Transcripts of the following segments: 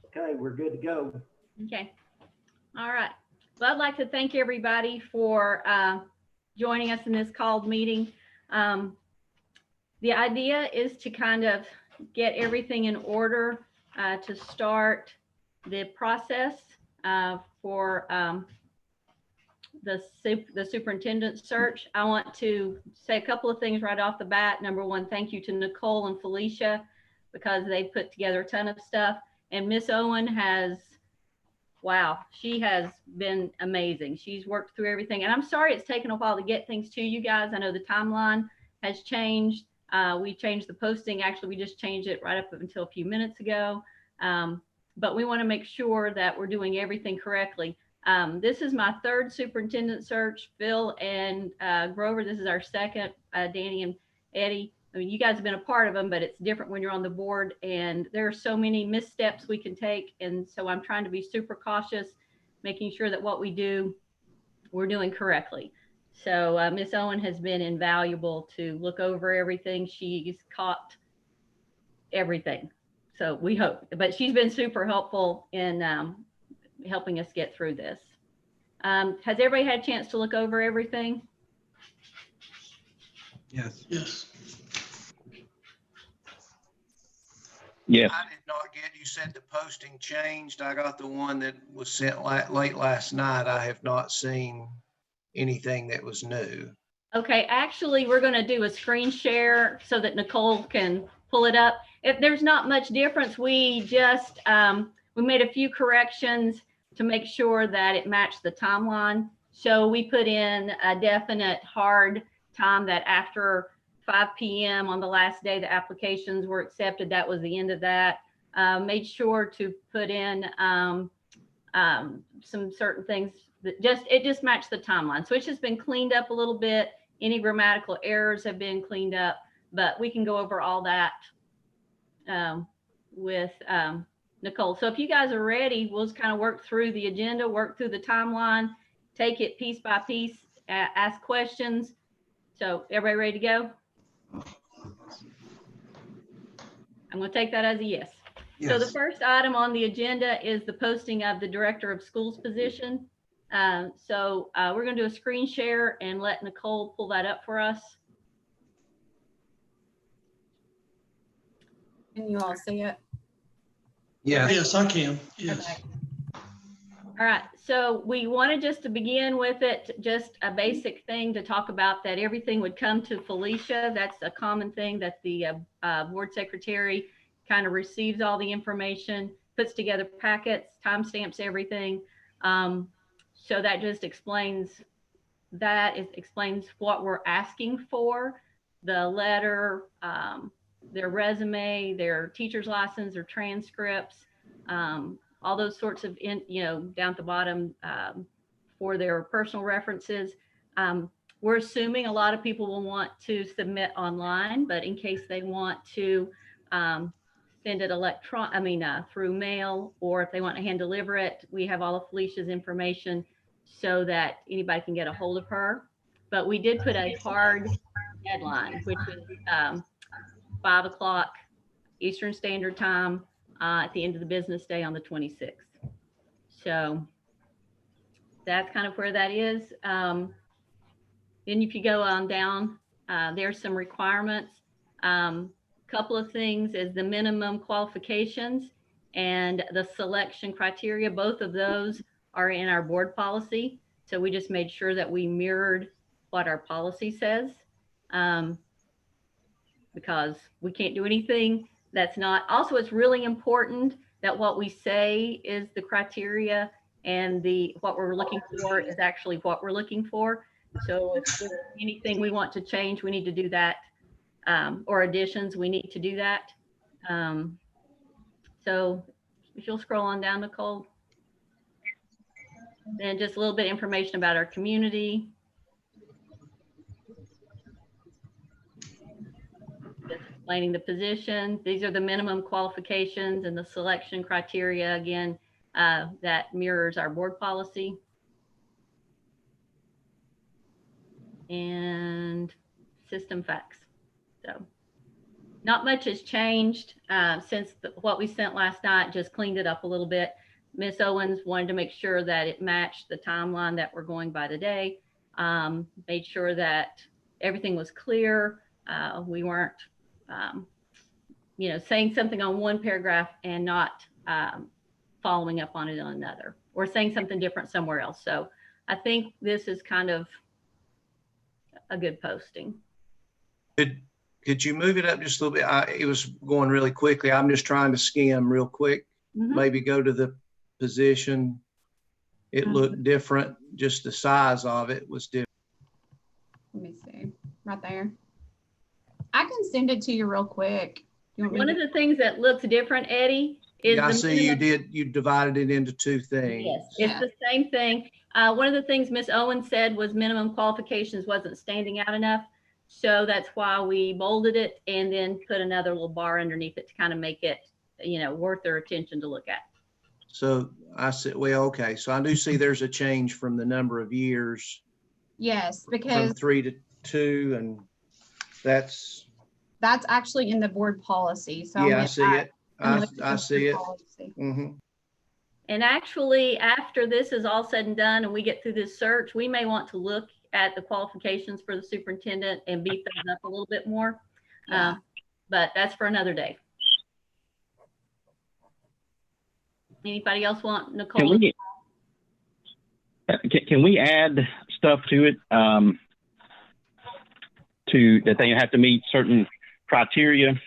Okay, we're good to go. Okay. All right. Well, I'd like to thank everybody for joining us in this called meeting. The idea is to kind of get everything in order to start the process for the superintendent search. I want to say a couple of things right off the bat. Number one, thank you to Nicole and Felicia because they put together a ton of stuff. And Miss Owen has, wow, she has been amazing. She's worked through everything. And I'm sorry it's taken a while to get things to you guys. I know the timeline has changed. We changed the posting. Actually, we just changed it right up until a few minutes ago. But we want to make sure that we're doing everything correctly. This is my third superintendent search. Phil and Grover, this is our second. Danny and Eddie, I mean, you guys have been a part of them, but it's different when you're on the board, and there are so many missteps we can take. And so I'm trying to be super cautious, making sure that what we do, we're doing correctly. So Miss Owen has been invaluable to look over everything. She's caught everything. So we hope, but she's been super helpful in helping us get through this. Has everybody had a chance to look over everything? Yes. Yes. Yes. I did not get, you said the posting changed. I got the one that was sent late last night. I have not seen anything that was new. Okay, actually, we're going to do a screen share so that Nicole can pull it up. If there's not much difference, we just, we made a few corrections to make sure that it matched the timeline. So we put in a definite hard time that after 5 p.m. on the last day the applications were accepted, that was the end of that. Made sure to put in some certain things that it just matched the timeline. So it's just been cleaned up a little bit. Any grammatical errors have been cleaned up, but we can go over all that with Nicole. So if you guys are ready, we'll just kind of work through the agenda, work through the timeline, take it piece by piece, ask questions. So everybody ready to go? I'm going to take that as a yes. Yes. So the first item on the agenda is the posting of the director of schools position. So we're going to do a screen share and let Nicole pull that up for us. Can you all see it? Yes. Yes, I can. Yes. Okay. All right, so we wanted just to begin with it, just a basic thing to talk about, that everything would come to Felicia. That's a common thing, that the board secretary kind of receives all the information, puts together packets, timestamps everything. So that just explains that. It explains what we're asking for, the letter, their resume, their teacher's license, their transcripts, all those sorts of, down at the bottom for their personal references. We're assuming a lot of people will want to submit online, but in case they want to send it through mail, or if they want to hand deliver it, we have all of Felicia's information so that anybody can get a hold of her. But we did put a hard deadline, which is 5 o'clock Eastern Standard Time at the end of the business day on the 26th. So that's kind of where that is. Then if you go on down, there's some requirements. Couple of things is the minimum qualifications and the selection criteria. Both of those are in our board policy. So we just made sure that we mirrored what our policy says, because we can't do anything that's not. Also, it's really important that what we say is the criteria, and what we're looking for is actually what we're looking for. So if there's anything we want to change, we need to do that, or additions, we need to do that. So if you'll scroll on down, Nicole. Then just a little bit of information about our community. Just explaining the position. These are the minimum qualifications and the selection criteria, again, that mirrors our board policy. And system facts. So Not much has changed since what we sent last night, just cleaned it up a little bit. Miss Owens wanted to make sure that it matched the timeline that we're going by today. Made sure that everything was clear. We weren't, saying something on one paragraph and not following up on it on another, or saying something different somewhere else. So I think this is kind of a good posting. Could you move it up just a little bit? It was going really quickly. I'm just trying to skim real quick. Maybe go to the position. It looked different. Just the size of it was different. Let me see. Right there. I can send it to you real quick. One of the things that looks different, Eddie, is I see you divided it into two things. Yes, it's the same thing. One of the things Miss Owens said was minimum qualifications wasn't standing out enough. So that's why we bolded it and then put another little bar underneath it to kind of make it, worth their attention to look at. So I said, well, okay. So I do see there's a change from the number of years. Yes, because from 3 to 2, and that's actually in the board policy. So yeah, I see it. I see it. And actually, after this is all said and done and we get through this search, we may want to look at the qualifications for the superintendent and beef those up a little bit more. Yeah. But that's for another day. Anybody else want Nicole? Can we add stuff to it that they have to meet certain criteria?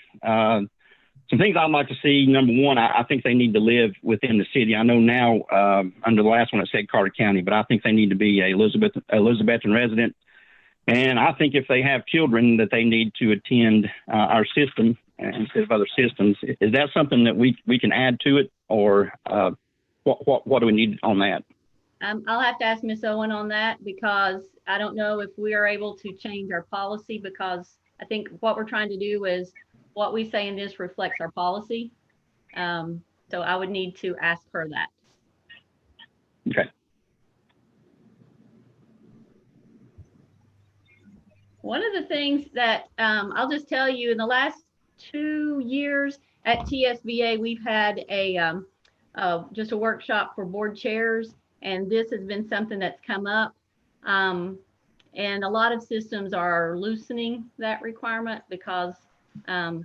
Some things I'd like to see. Number one, I think they need to live within the city. I know now under the last one it said Carter County, but I think they need to be a Elizabethton resident. And I think if they have children that they need to attend our system instead of other systems. Is that something that we can add to it, or what do we need on that? I'll have to ask Ms. Owen on that, because I don't know if we are able to change our policy, because I think what we're trying to do is what we say in this reflects our policy. So I would need to ask her that. Okay. One of the things that I'll just tell you, in the last 2 years at TSBA, we've had just a workshop for board chairs, and this has been something that's come up. And a lot of systems are loosening that requirement because, as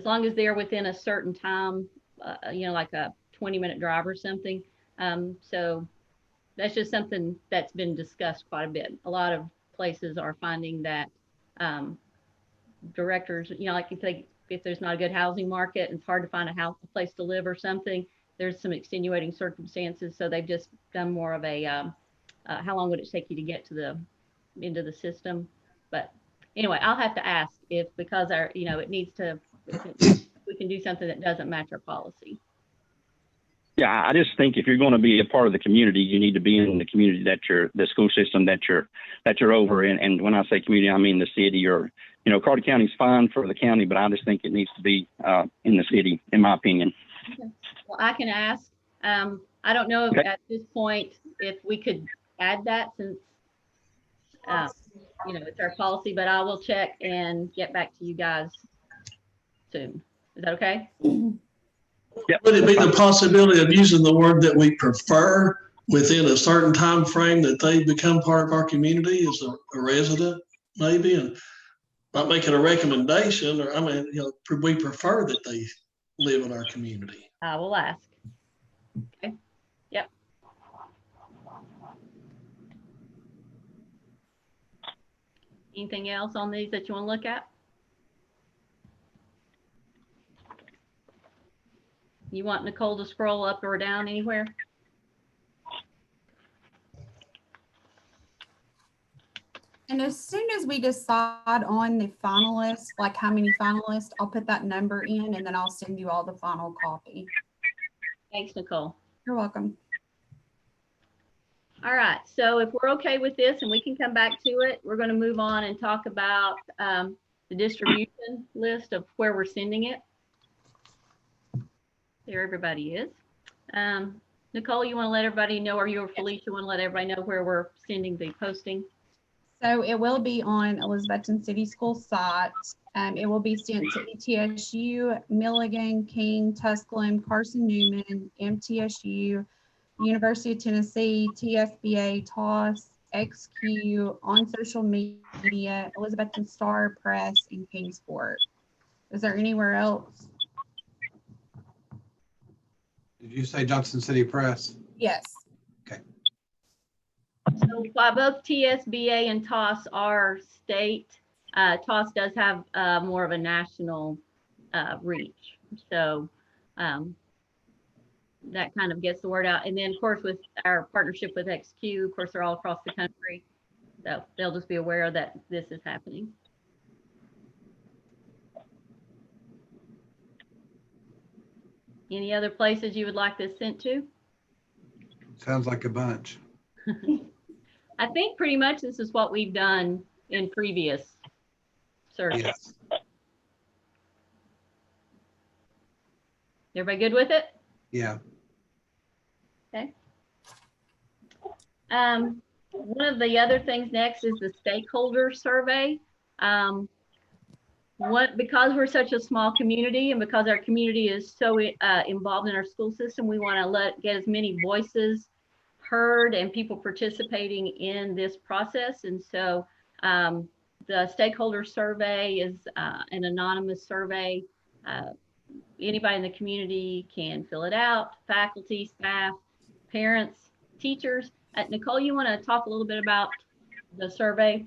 long as they're within a certain time, like a 20-minute drive or something. So that's just something that's been discussed quite a bit. A lot of places are finding that directors, like if there's not a good housing market and it's hard to find a place to live or something, there's some extenuating circumstances. So they've just done more of a, how long would it take you to get to into the system? But anyway, I'll have to ask because it needs to, we can do something that doesn't match our policy. Yeah, I just think if you're going to be a part of the community, you need to be in the community the school system that you're over. And when I say community, I mean the city, or, Carter County's fine for the county, but I just think it needs to be in the city, in my opinion. Okay. Well, I can ask. I don't know if at this point, if we could add that, since, it's our policy, but I will check and get back to you guys soon. Is that okay? Yep. Would it be the possibility of using the word that we prefer within a certain time frame that they become part of our community as a resident, maybe, and not making a recommendation, or we prefer that they live in our community? I will ask. Okay. Yep. Anything else on these that you want to look at? You want Nicole to scroll up or down anywhere? And as soon as we decide on the finalists, like how many finalists, I'll put that number in and then I'll send you all the final copy. Thanks, Nicole. You're welcome. All right, so if we're okay with this and we can come back to it, we're going to move on and talk about the distribution list of where we're sending it. There everybody is. Nicole, you want to let everybody know, or you or Felicia want to let everybody know where we're sending the posting? So it will be on Elizabethton City School site. It will be sent to ETSU, Milligan, King, Tusculum, Carson Newman, MTSU, University of Tennessee, TSBA, TOS, XQ, On Social Media, Elizabethton Star Press, and Kingsport. Is there anywhere else? Did you say Johnson City Press? Yes. So while both TSBA and TOS are state, TOS does have more of a national reach. So that kind of gets the word out. And then, of course, with our partnership with XQ, of course, they're all across the country. So they'll just be aware that this is happening. Any other places you would like this sent to? Sounds like a bunch. I think pretty much this is what we've done in previous surveys. Yes. Everybody good with it? Yeah. Okay. One of the other things next is the stakeholder survey. Because we're such a small community and because our community is so involved in our school system, we want to get as many voices heard and people participating in this process. And so the stakeholder survey is an anonymous survey. Anybody in the community can fill it out, faculty, staff, parents, teachers. Nicole, you want to talk a little bit about the survey?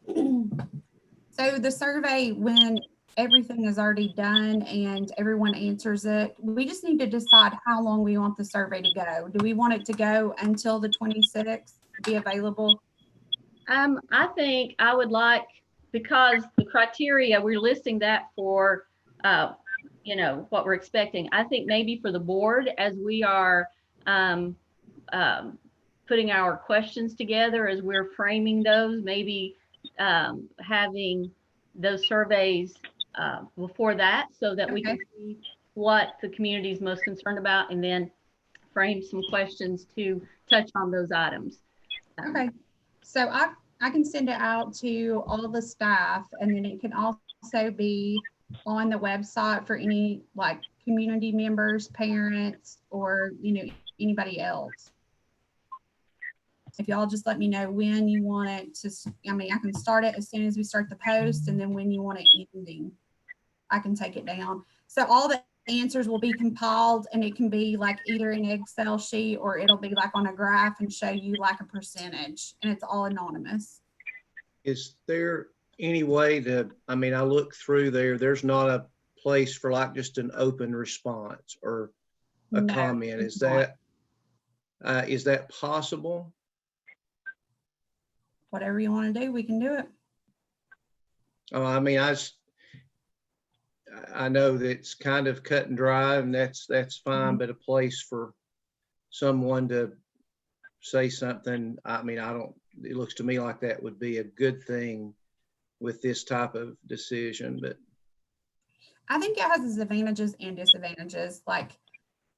So the survey, when everything is already done and everyone answers it, we just need to decide how long we want the survey to go. Do we want it to go until the 26th to be available? I think I would like, because the criteria, we're listing that for, you know, what we're expecting. I think maybe for the board, as we are putting our questions together, as we're framing those, maybe having those surveys before that, so that we can see what the community is most concerned about, and then frame some questions to touch on those items. Okay, so I can send it out to all the staff, and then it can also be on the website for any like community members, parents, or anybody else. If y'all just let me know when you want it to, I mean, I can start it as soon as we start the post, and then when you want it ending, I can take it down. So all the answers will be compiled, and it can be like either an Excel sheet or it'll be like on a graph and show you like a percentage, and it's all anonymous. Is there any way to, I mean, I look through there's not a place for like just an open response or a comment. Is that possible? Whatever you want to do, we can do it. Oh, I mean, I know that it's kind of cut and dry, and that's fine, but a place for someone to say something, I mean, it looks to me like that would be a good thing with this type of decision, but I think it has its advantages and disadvantages. Like,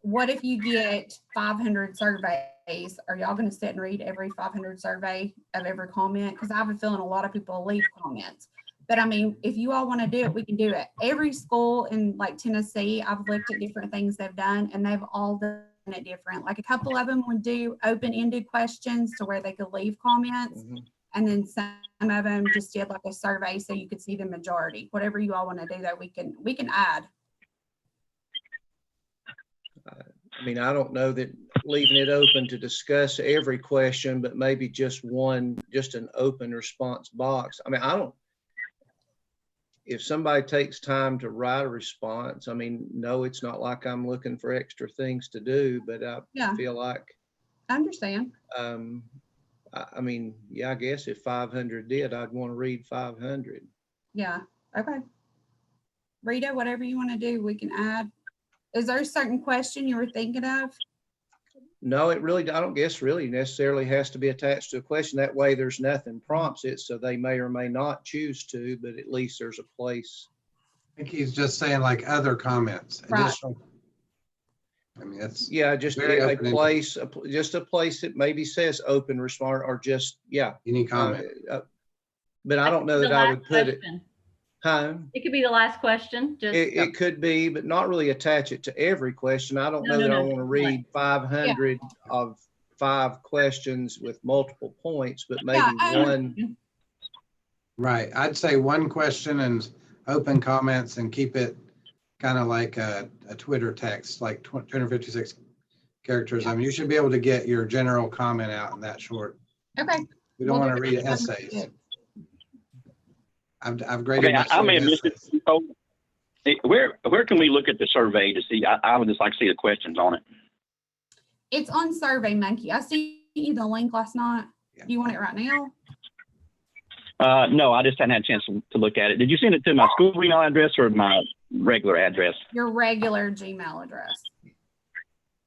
what if you get 500 surveys? Are y'all going to sit and read every 500 survey of every comment? Because I have a feeling a lot of people leave comments. But I mean, if you all want to do it, we can do it. Every school in like Tennessee, I've looked at different things they've done, and they've all done it different. Like a couple of them would do open-ended questions to where they could leave comments. And then some of them just did like a survey so you could see the majority. Whatever you all want to do, that we can add. I mean, I don't know that leaving it open to discuss every question, but maybe just an open response box. I mean, if somebody takes time to write a response, I mean, no, it's not like I'm looking for extra things to do, but I feel like. I understand. I mean, yeah, I guess if 500 did, I'd want to read 500. Yeah. Okay. Rita, whatever you want to do, we can add. Is there a certain question you were thinking of? No, I don't guess really necessarily has to be attached to a question. That way there's nothing prompts it, so they may or may not choose to, but at least there's a place. I think he's just saying like other comments. Right. Additional. I mean, that's just a place, just a place that maybe says open response or just, any comment. But I don't know that I would put it. Home. It could be the last question. Just It could be, but not really attach it to every question. I don't No, know no, that I no. want to read 500 of 5 questions with multiple points, but maybe one. right. I'd say one question and open comments and keep it kind of like a Twitter text, like 256 characters. I mean, you should be able to get your general comment out in that short. Okay. We don't We'll want to do read that. essays. I've graded Okay, my I may have missed it. essays. Oh, where can we look at the survey to see? I would just like to see the questions on it. It's on Survey Monkey. I sent you the link last night. Yeah. Do you want it right now? No, I just hadn't had a chance to look at it. Did you send it to my school email address or my regular address? Your regular Gmail address.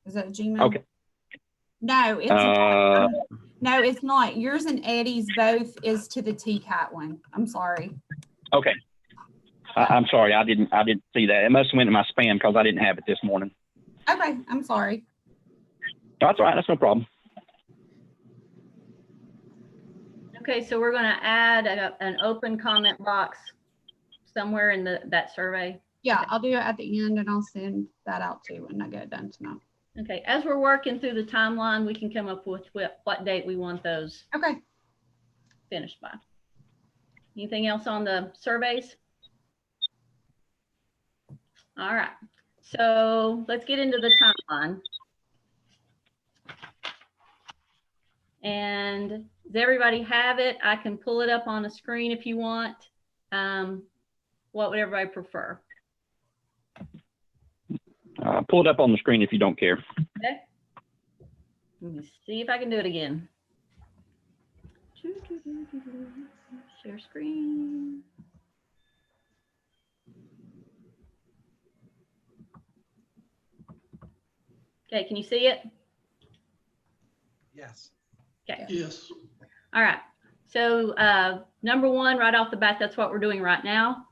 Is that Gmail? Okay. No, it's not. No, it's not. Yours and Eddie's both is to the TCAT one. I'm sorry. Okay. I'm sorry. I didn't see that. It must have went to my spam because I didn't have it this morning. Okay, I'm sorry. That's all right. That's no problem. Okay, so we're going to add an open comment box somewhere in that survey. Yeah, I'll do it at the end and I'll send that out too when I get it done tonight. Okay, as we're working through the timeline, we can come up with what date we want those Okay. finished by. Anything else on the surveys? All right, so let's get into the timeline. And does everybody have it? I can pull it up on the screen if you want. What would everybody prefer? Pull it up on the screen if you don't care. Okay. Let me see if I can do it again. Share screen. Okay, can you see it? Yes. Okay. Yes. All right. So number one, right off the bat, that's what we're doing right now.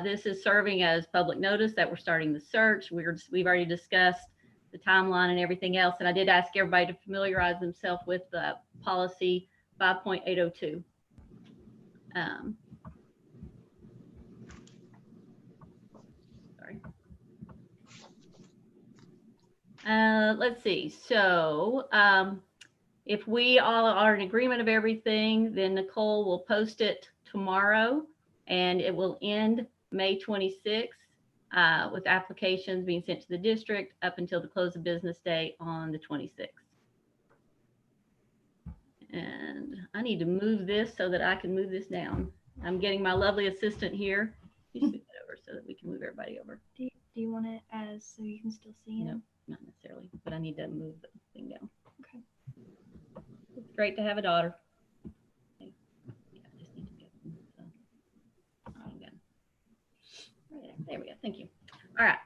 This is serving as public notice that we're starting the search. We've already discussed the timeline and everything else. And I did ask everybody to familiarize themselves with the policy 5.802. Sorry. Let's see. So if we all are in agreement of everything, then Nicole will post it tomorrow and it will end May 26th with applications being sent to the district up until the close of business day on the 26th. And I need to move this so that I can move this down. I'm getting my lovely assistant here. You scoot that over so that we can move everybody over. Do you want it as so you can still see No, him? not necessarily, but I need to move the thing down. Okay. It's great to have a daughter. Okay. Yeah, I just need to get oh, good. Right there we go. Thank you. All right.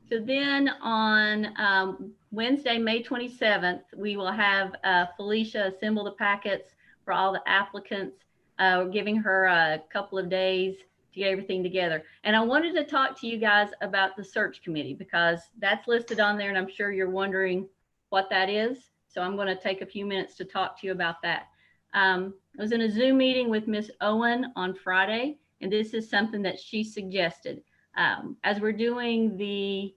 So then on Wednesday, May 27th, we will have Felicia assemble the packets for all the applicants. We're giving her a couple of days to get everything together. And I wanted to talk to you guys about the search committee because that's listed on there and I'm sure you're wondering what that is. So I'm going to take a few minutes to talk to you about that. I was in a Zoom meeting with Miss Owen on Friday, and this is something that she suggested. As we're doing the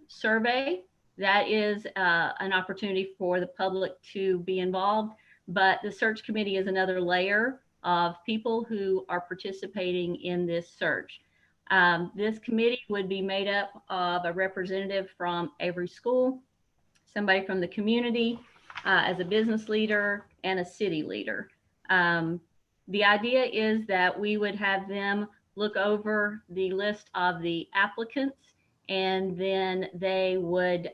survey, that is an opportunity for the public to be involved, but the search committee is another layer of people who are participating in this search. This committee would be made up of a representative from every school, somebody from the community as a business leader, and a city leader. The idea is that we would have them look over the list of the applicants, and then they would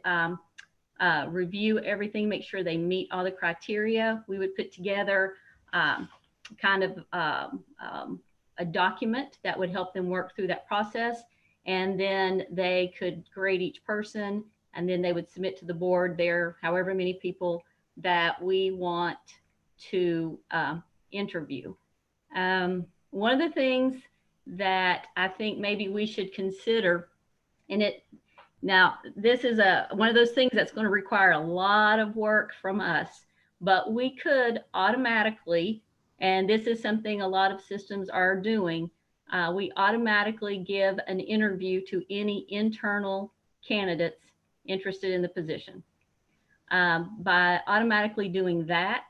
review everything, make sure they meet all the criteria. We would put together kind of a document that would help them work through that process. And then they could grade each person, and then they would submit to the board their however many people that we want to interview. One of the things that I think maybe we should consider, and now this is one of those things that's going to require a lot of work from us, but we could automatically, and this is something a lot of systems are doing, we automatically give an interview to any internal candidates interested in the position. By automatically doing that,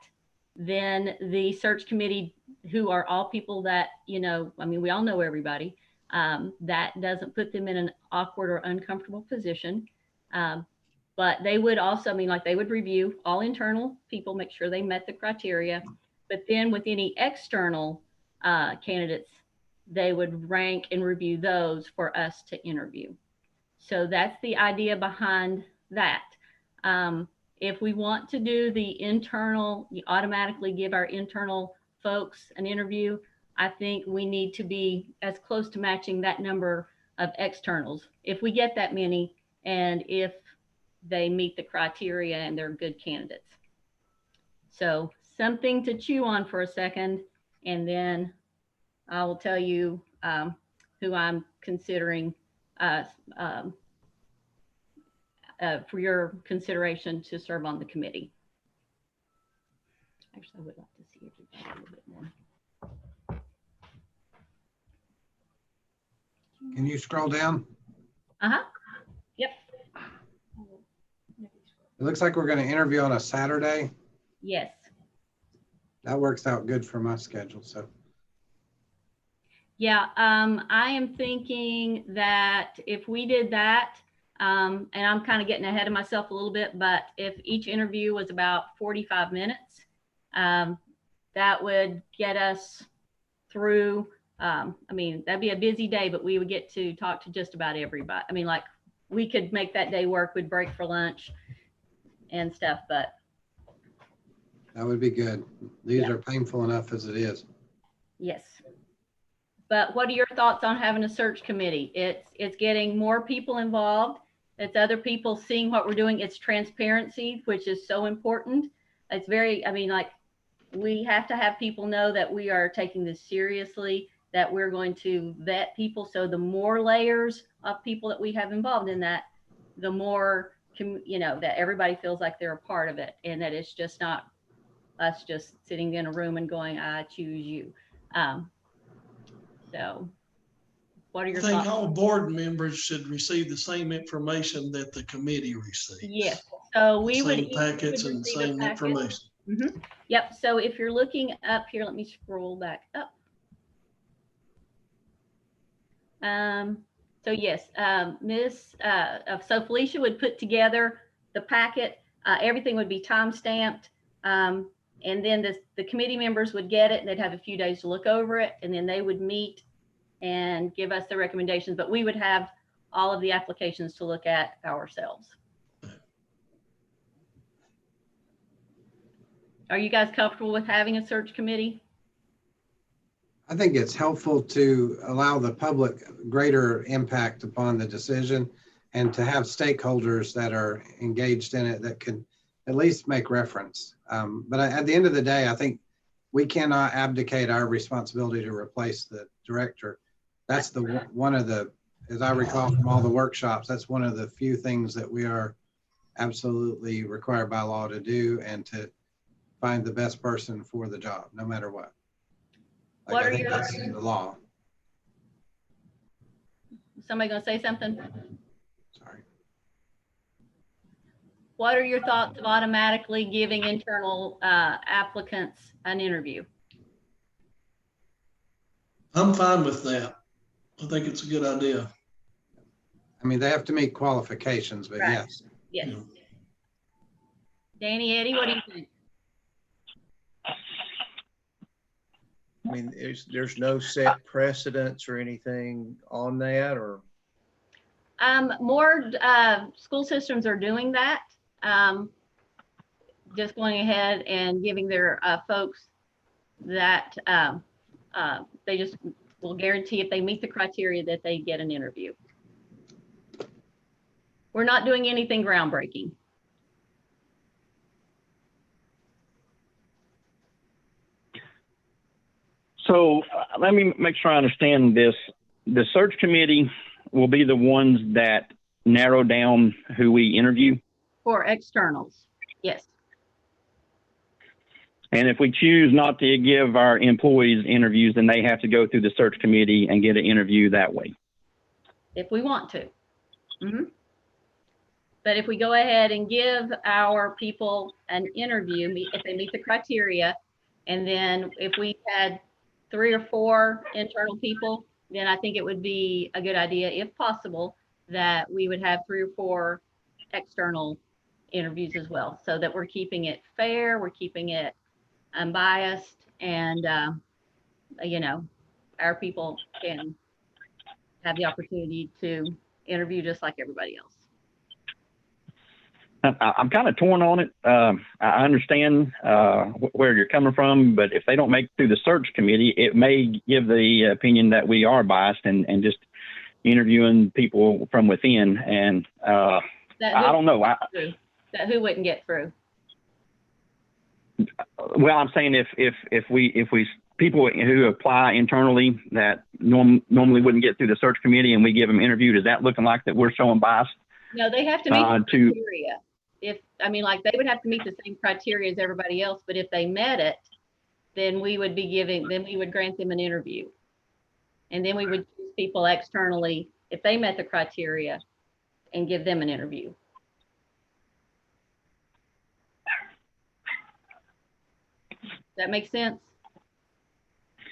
then the search committee, who are all people that, you know, I mean, we all know everybody, that doesn't put them in an awkward or uncomfortable position. But they would also, I mean, like they would review all internal people, make sure they met the criteria. But then with any external candidates, they would rank and review those for us to interview. So that's the idea behind that. If we want to do the internal, you automatically give our internal folks an interview, I think we need to be as close to matching that number of externals, if we get that many, and if they meet the criteria and they're good candidates. So something to chew on for a second, and then I will tell you who I'm considering for your consideration to serve on the committee. Actually, I would like to see everybody a little bit more. Can you scroll down? Yep. It looks like we're going to interview on a Saturday. Yes. That works out good for my schedule. So Yeah, I am thinking that if we did that, and I'm kind of getting ahead of myself a little bit, but if each interview was about 45 minutes, that would get us through, I mean, that'd be a busy day, but we would get to talk to just about everybody. I mean, like we could make that day work, we'd break for lunch and stuff, but. that would be good. These are painful enough as it is. Yes. But what are your thoughts on having a search committee? It's getting more people involved. It's other people seeing what we're doing. It's transparency, which is so important. It's very, I mean, like we have to have people know that we are taking this seriously, that we're going to vet people. So the more layers of people that we have involved in that, the more, you know, that everybody feels like they're a part of it, and that it's just not us just sitting in a room and going, I choose you. So what are your I think thoughts? all board members should receive the same information that the committee receives. Yes. So we Same would packets and receive a same packet. information. Mm-hmm. Yep. So if you're looking up here, let me scroll back up. So yes, so Felicia would put together the packet. Everything would be time stamped. And then the committee members would get it, and they'd have a few days to look over it, and then they would meet and give us the recommendations, but we would have all of the applications to look at ourselves. Are you guys comfortable with having a search committee? I think it's helpful to allow the public greater impact upon the decision, and to have stakeholders that are engaged in it that can at least make reference. But at the end of the day, I think we cannot abdicate our responsibility to replace the director. That's one of the, as I recall from all the workshops, that's one of the few things that we are absolutely required by law to do, and to find the best person for the job, no matter what. Like, I think that's the law. Somebody gonna say something? Sorry. What are your thoughts of automatically giving internal applicants an interview? I'm fine with that. I think it's a good idea. I mean, they have to meet qualifications, but Right. yes. Yes. Yeah. Danny, Eddie, what do you think? I mean, there's no set precedents or anything on that, or? More school systems are doing that. Just going ahead and giving their folks that they just will guarantee if they meet the criteria that they get an interview. We're not doing anything groundbreaking. So let me make sure I understand this. The search committee will be the ones that narrow down who we interview? For externals, yes. And if we choose not to give our employees interviews, then they have to go through the search committee and get an interview that way. If we want to. But if we go ahead and give our people an interview, if they meet the criteria, and then if we had 3 or 4 internal people, then I think it would be a good idea, if possible, that we would have 3 or 4 external interviews as well, so that we're keeping it fair, we're keeping it unbiased, and you know, our people can have the opportunity to interview just like everybody else. I'm kind of torn on it. I understand where you're coming from, but if they don't make it through the search committee, it may give the opinion that we are biased and just interviewing people from within. And I don't know. That who wouldn't get through? Well, I'm saying if we people who apply internally that normally wouldn't get through the search committee and we give them interviewed, is that looking like that we're showing bias? No, they have to meet the criteria. Like they would have to meet the same criteria as everybody else, but if they met it, then we would grant them an interview. And then we would choose people externally if they met the criteria and give them an interview. Does that make sense?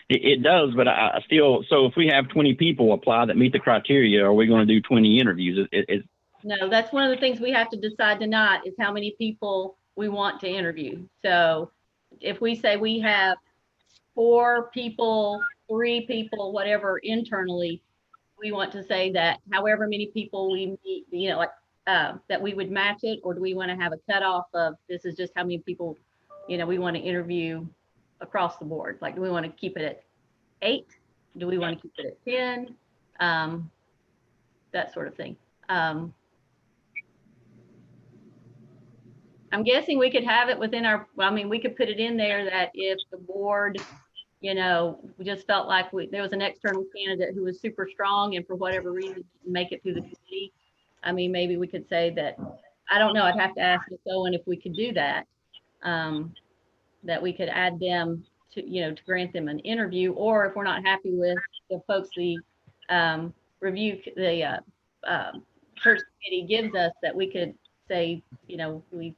It does, but I still, so if we have 20 people apply that meet the criteria, are we going to do 20 interviews? No, that's one of the things we have to decide tonight, is how many people we want to interview. So if we say we have 4 people, 3 people, whatever, internally, we want to say that however many people we meet, that we would match it, or do we want to have a cutoff of this is just how many people, we want to interview across the board? Like, do we want to keep it at 8? Do we want to keep it at 10? That sort of thing. I'm guessing we could have it within we could put it in there that if the board, we just felt like there was an external candidate who was super strong and for whatever reason didn't make it through the committee. Maybe we could say that, I don't know, I'd have to ask Ms. Owen if we could do that, that we could add them to grant them an interview, or if we're not happy with the folks the search committee gives us, that we could say, we'd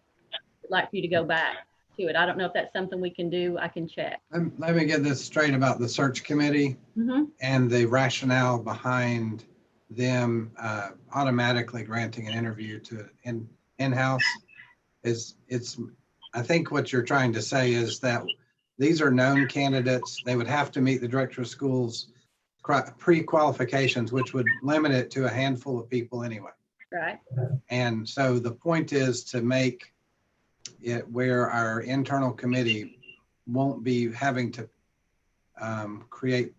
like for you to go back to it. I don't know if that's something we can do. I can check. Let me get this straight about the search committee and the rationale behind them automatically granting an interview to in-house. I think what you're trying to say is that these are known candidates. They would have to meet the director of schools pre-qualifications, which would limit it to a handful of people anyway. Right. And so the point is to make it where our internal committee won't be having to create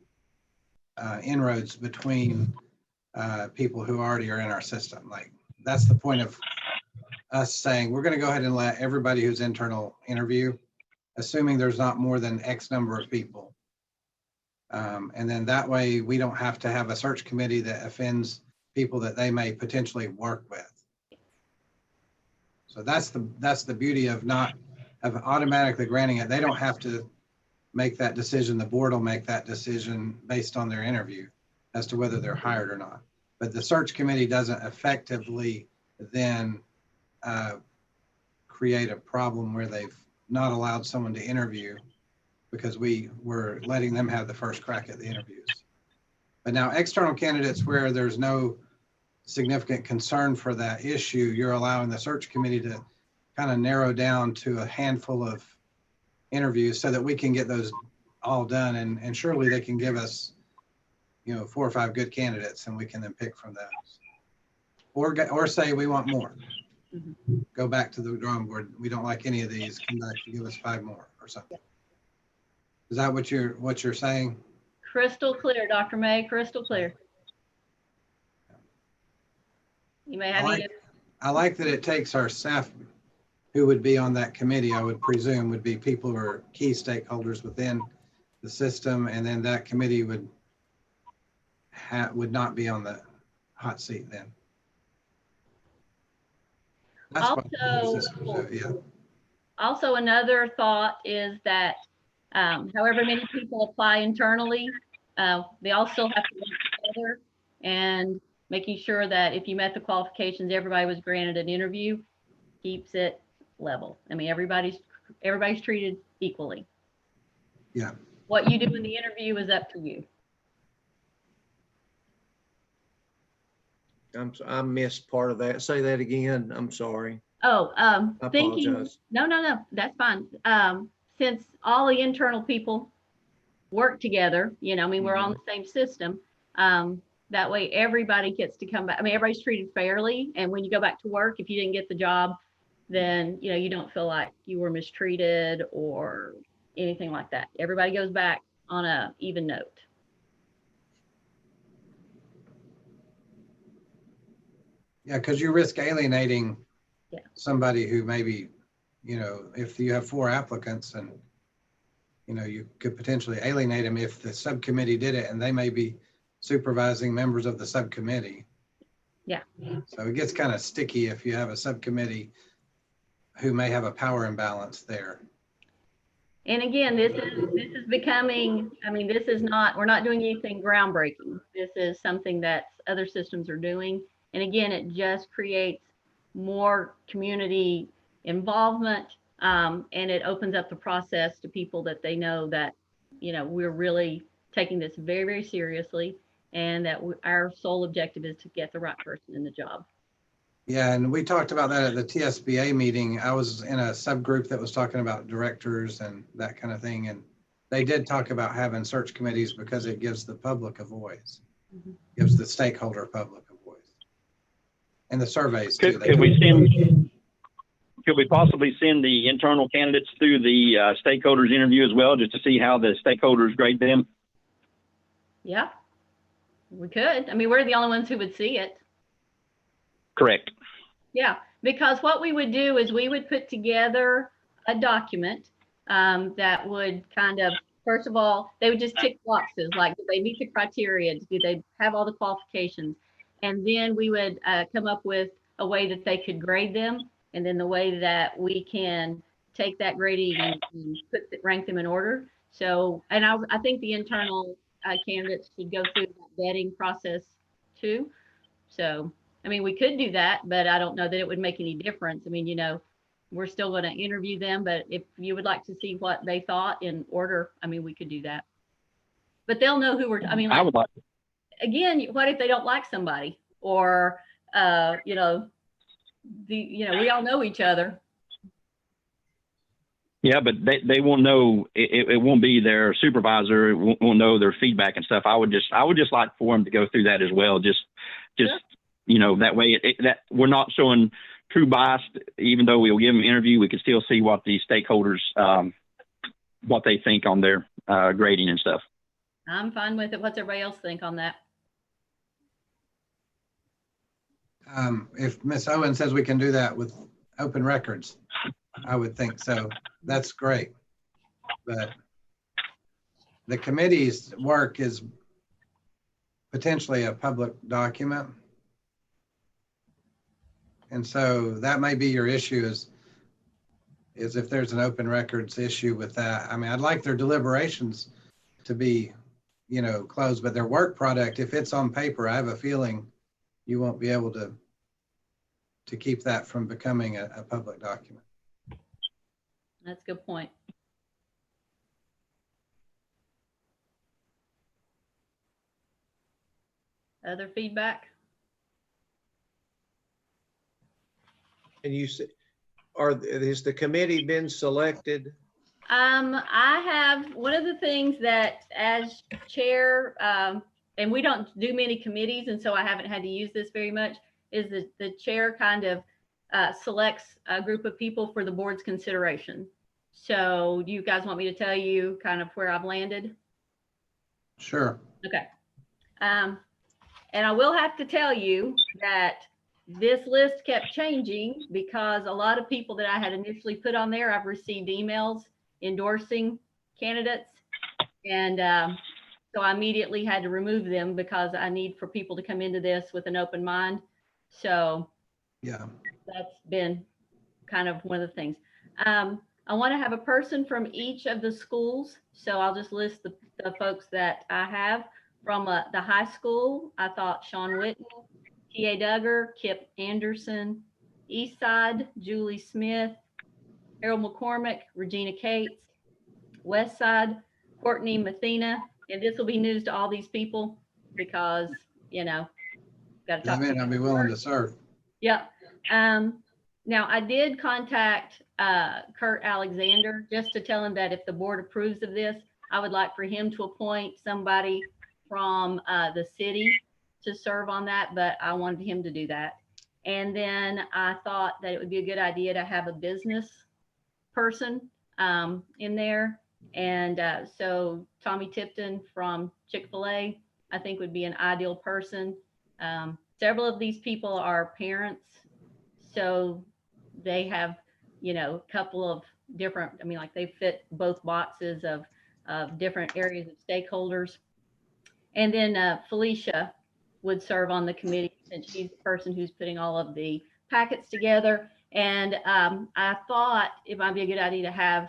inroads between people who already are in our system. Like, that's the point of us saying we're going to go ahead and let everybody who's internal interview, assuming there's not more than X number of people. And then that way we don't have to have a search committee that offends people that they may potentially work with. So that's the beauty of automatically granting it. They don't have to make that decision. The board will make that decision based on their interview as to whether they're hired or not. But the search committee doesn't effectively then create a problem where they've not allowed someone to interview because we were letting them have the first crack at the interviews. But now external candidates where there's no significant concern for that issue, you're allowing the search committee to kind of narrow down to a handful of interviews so that we can get those all done. And surely they can give us, 4 or 5 good candidates and we can then pick from those. Or say we want more. Go back to the drawing board. We don't like any of these. Come back and give us 5 more or something. Is that what you're saying? Crystal clear, Dr. May, crystal clear. You may have I like that it takes our staff who would be on that committee, I would presume would be people who are key stakeholders within the system, and then that committee would not be on the hot seat then. That's also, yeah. Also, another thought is that however many people apply internally, they all still have to work together, and making sure that if you met the qualifications, everybody was granted an interview, keeps it level. I mean, everybody's treated equally. Yeah. What you do in the interview is up to you. I missed part of that. Say that again. I'm sorry. Oh, I thinking, apologize. no, that's fine. Since all the internal people work together, you know, I mean, we're on the same system. That way everybody gets to come back. I mean, everybody's treated fairly. And when you go back to work, if you didn't get the job, then, you know, you don't feel like you were mistreated or anything like that. Everybody goes back on a even note. Yeah, because you risk alienating Yeah. somebody who maybe, you know, if you have 4 applicants and, you know, you could potentially alienate them if the subcommittee did it and they may be supervising members of the subcommittee. Yeah. So it gets kind of sticky if you have a subcommittee who may have a power imbalance there. And again, this is becoming, I mean, this is not, we're not doing anything groundbreaking. This is something that other systems are doing. And again, it just creates more community involvement, and it opens up the process to people that they know that, you know, we're really taking this very, very seriously, and that our sole objective is to get the right person in the job. Yeah, and we talked about that at the TSBA meeting. I was in a subgroup that was talking about directors and that kind of thing. And they did talk about having search committees because it gives the public a voice, gives the stakeholder public a voice. And the surveys too. Could we possibly send the internal candidates through the stakeholders interview as well, just to see how the stakeholders grade them? Yeah, we could. I mean, we're the only ones who would see it. Correct. Yeah, because what we would do is we would put together a document that would kind of, first of all, they would just tick boxes, like, do they meet the criteria? Do they have all the qualifications? And then we would come up with a way that they could grade them, and then the way that we can take that grading and rank them in order. So, and I think the internal candidates should go through that vetting process too. So, I mean, we could do that, but I don't know that it would make any difference. I mean, you know, we're still going to interview them, but if you would like to see what they thought in order, I mean, we could do that. But they'll know who we're, I mean, like, I would like. Again, what if they don't like somebody, or, you know, we all know each other. Yeah, but they won't know. It won't be their supervisor. It won't know their feedback and stuff. I would just like for them to go through that as well. Just. Sure. You know, that way that we're not showing true bias. Even though we'll give them an interview, we can still see what the stakeholders, what they think on their grading and stuff. I'm fine with it. What's everybody else think on that? If Ms. Owen says we can do that with open records, I would think so. That's great. But the committee's work is potentially a public document. And so that may be your issue is if there's an open records issue with that. I mean, I'd like their deliberations to be, you know, closed, but their work product, if it's on paper, I have a feeling you won't be able to keep that from becoming a public document. That's a good point. Other feedback? And you said, has the committee been selected? I have, one of the things that as chair, and we don't do many committees, and so I haven't had to use this very much, is that the chair kind of selects a group of people for the board's consideration. So do you guys want me to tell you kind of where I've landed? Sure. Okay. And I will have to tell you that this list kept changing because a lot of people that I had initially put on there, I've received emails endorsing candidates. And so I immediately had to remove them because I need for people to come into this with an open mind. So yeah, that's been kind of one of the things. I want to have a person from each of the schools. So I'll just list the folks that I have. From the high school, I thought Sean Whitten, T.A. Duggar, Kip Anderson, Eastside, Julie Smith, Harold McCormick, Regina Cates, West Side, Courtney Mathena. And this will be news to all these people because, you know, got to They talk may to not be them willing to first. serve. Yep. Now I did contact Kurt Alexander just to tell him that if the board approves of this, I would like for him to appoint somebody from the city to serve on that, but I wanted him to do that. And then I thought that it would be a good idea to have a business person in there. And so Tommy Tipton from Chick-fil-A, I think would be an ideal person. Several of these people are parents, so they have, you know, a couple of different, I mean, like they fit both boxes of different areas of stakeholders. And then Felicia would serve on the committee since she's the person who's putting all of the packets together. And I thought it might be a good idea to have,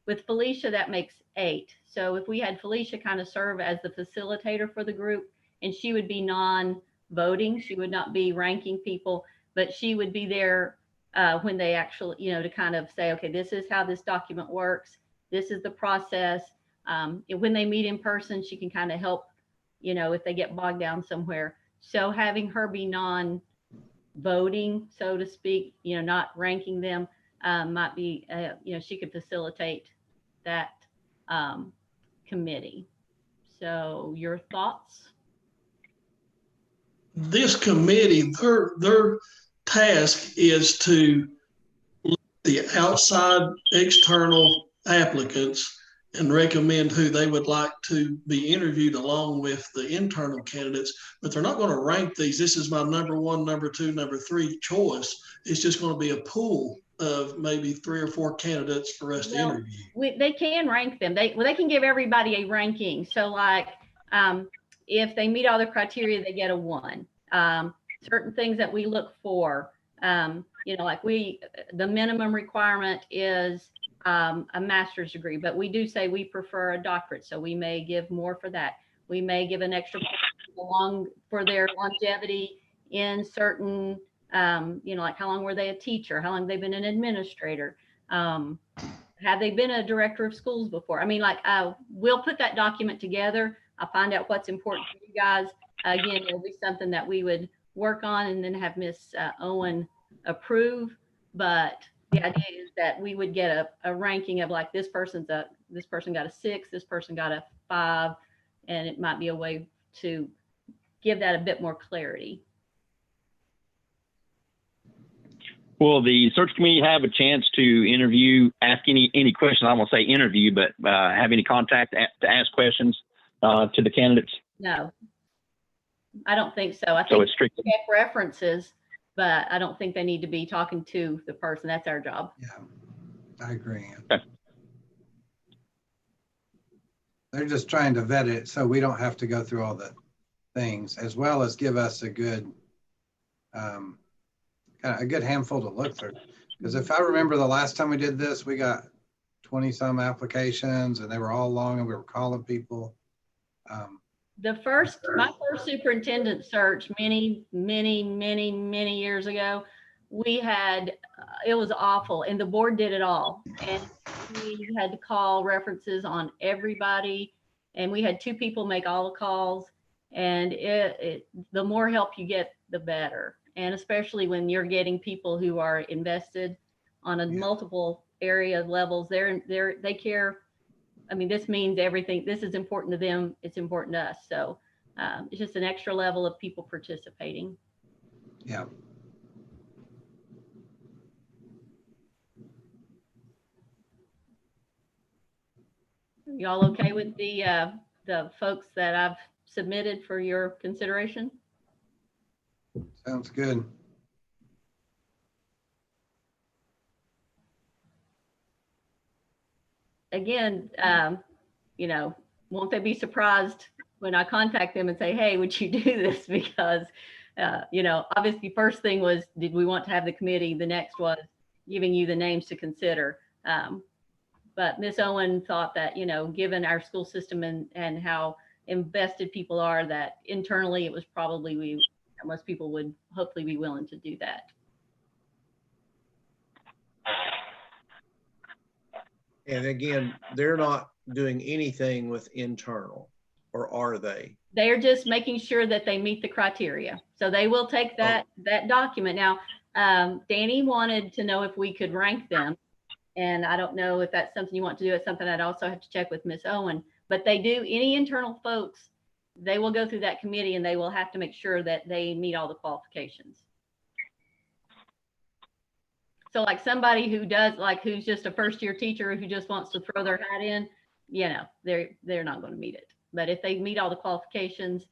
with Felicia, that makes 8. So if we had Felicia kind of serve as the facilitator for the group, and she would be non-voting, she would not be ranking people, but she would be there when they actually, you know, to kind of say, okay, this is how this document works. This is the process. When they meet in person, she can kind of help, you know, if they get bogged down somewhere. So having her be non-voting, so to speak, you know, not ranking them, might be, you know, she could facilitate that committee. So your thoughts? This committee, their task is to look at the outside external applicants and recommend who they would like to be interviewed along with the internal candidates, but they're not going to rank these. This is my number 1, number 2, number 3 choice. It's just going to be a pool of maybe 3 or 4 candidates for us to interview. They can rank them. They can give everybody a ranking. So like, if they meet all the criteria, they get a 1. Certain things that we look for, you know, like the minimum requirement is a master's degree, but we do say we prefer a doctorate. So we may give more for that. We may give an extra along for their longevity in certain, you know, like how long were they a teacher? How long have they been an administrator? Have they been a director of schools before? I mean, like, we'll put that document together. I'll find out what's important for you guys. Again, it'll be something that we would work on and then have Miss Owen approve. But the idea is that we would get a ranking of like, this person got a 6, this person got a 5, and it might be a way to give that a bit more clarity. Will the search committee have a chance to interview, ask any questions? I won't say interview, but have any contact to ask questions to the candidates? No, I don't think so. I So think it's strictly check references, but I don't think they need to be talking to the person. That's our job. Yeah, I agree. Okay. They're just trying to vet it so we don't have to go through all the things, as well as give us a good, kind of a good handful to look through. Because if I remember the last time we did this, we got 20 some applications and they were all long and we were calling people. My first superintendent search many years ago, we had, it was awful, and the board did it all. And we had to call references on everybody, and we had 2 people make all the calls. And the more help you get, the better. And especially when you're getting people who are invested on a multiple area levels, they care. I mean, this means everything. This is important to them. It's important to us. So it's just an extra level of people participating. Yeah. Are y'all okay with the folks that I've submitted for your consideration? Sounds good. Again, you know, won't they be surprised when I contact them and say, hey, would you do this? Because, you know, obviously first thing was, did we want to have the committee? The next was, giving you the names to consider. But Ms. Owen thought that, you know, given our school system and how invested people are, that internally it was probably most people would hopefully be willing to do that. And again, they're not doing anything with internal, or are they? They're just making sure that they meet the criteria. So they will take that document. Now, Danny wanted to know if we could rank them. And I don't know if that's something you want to do. It's something I'd also have to check with Ms. Owen. But they do, any internal folks, they will go through that committee and they will have to make sure that they meet all the qualifications. So like somebody who does, like who's just a first-year teacher who just wants to throw their hat in, you know, they're not going to meet it. But if they meet all the qualifications,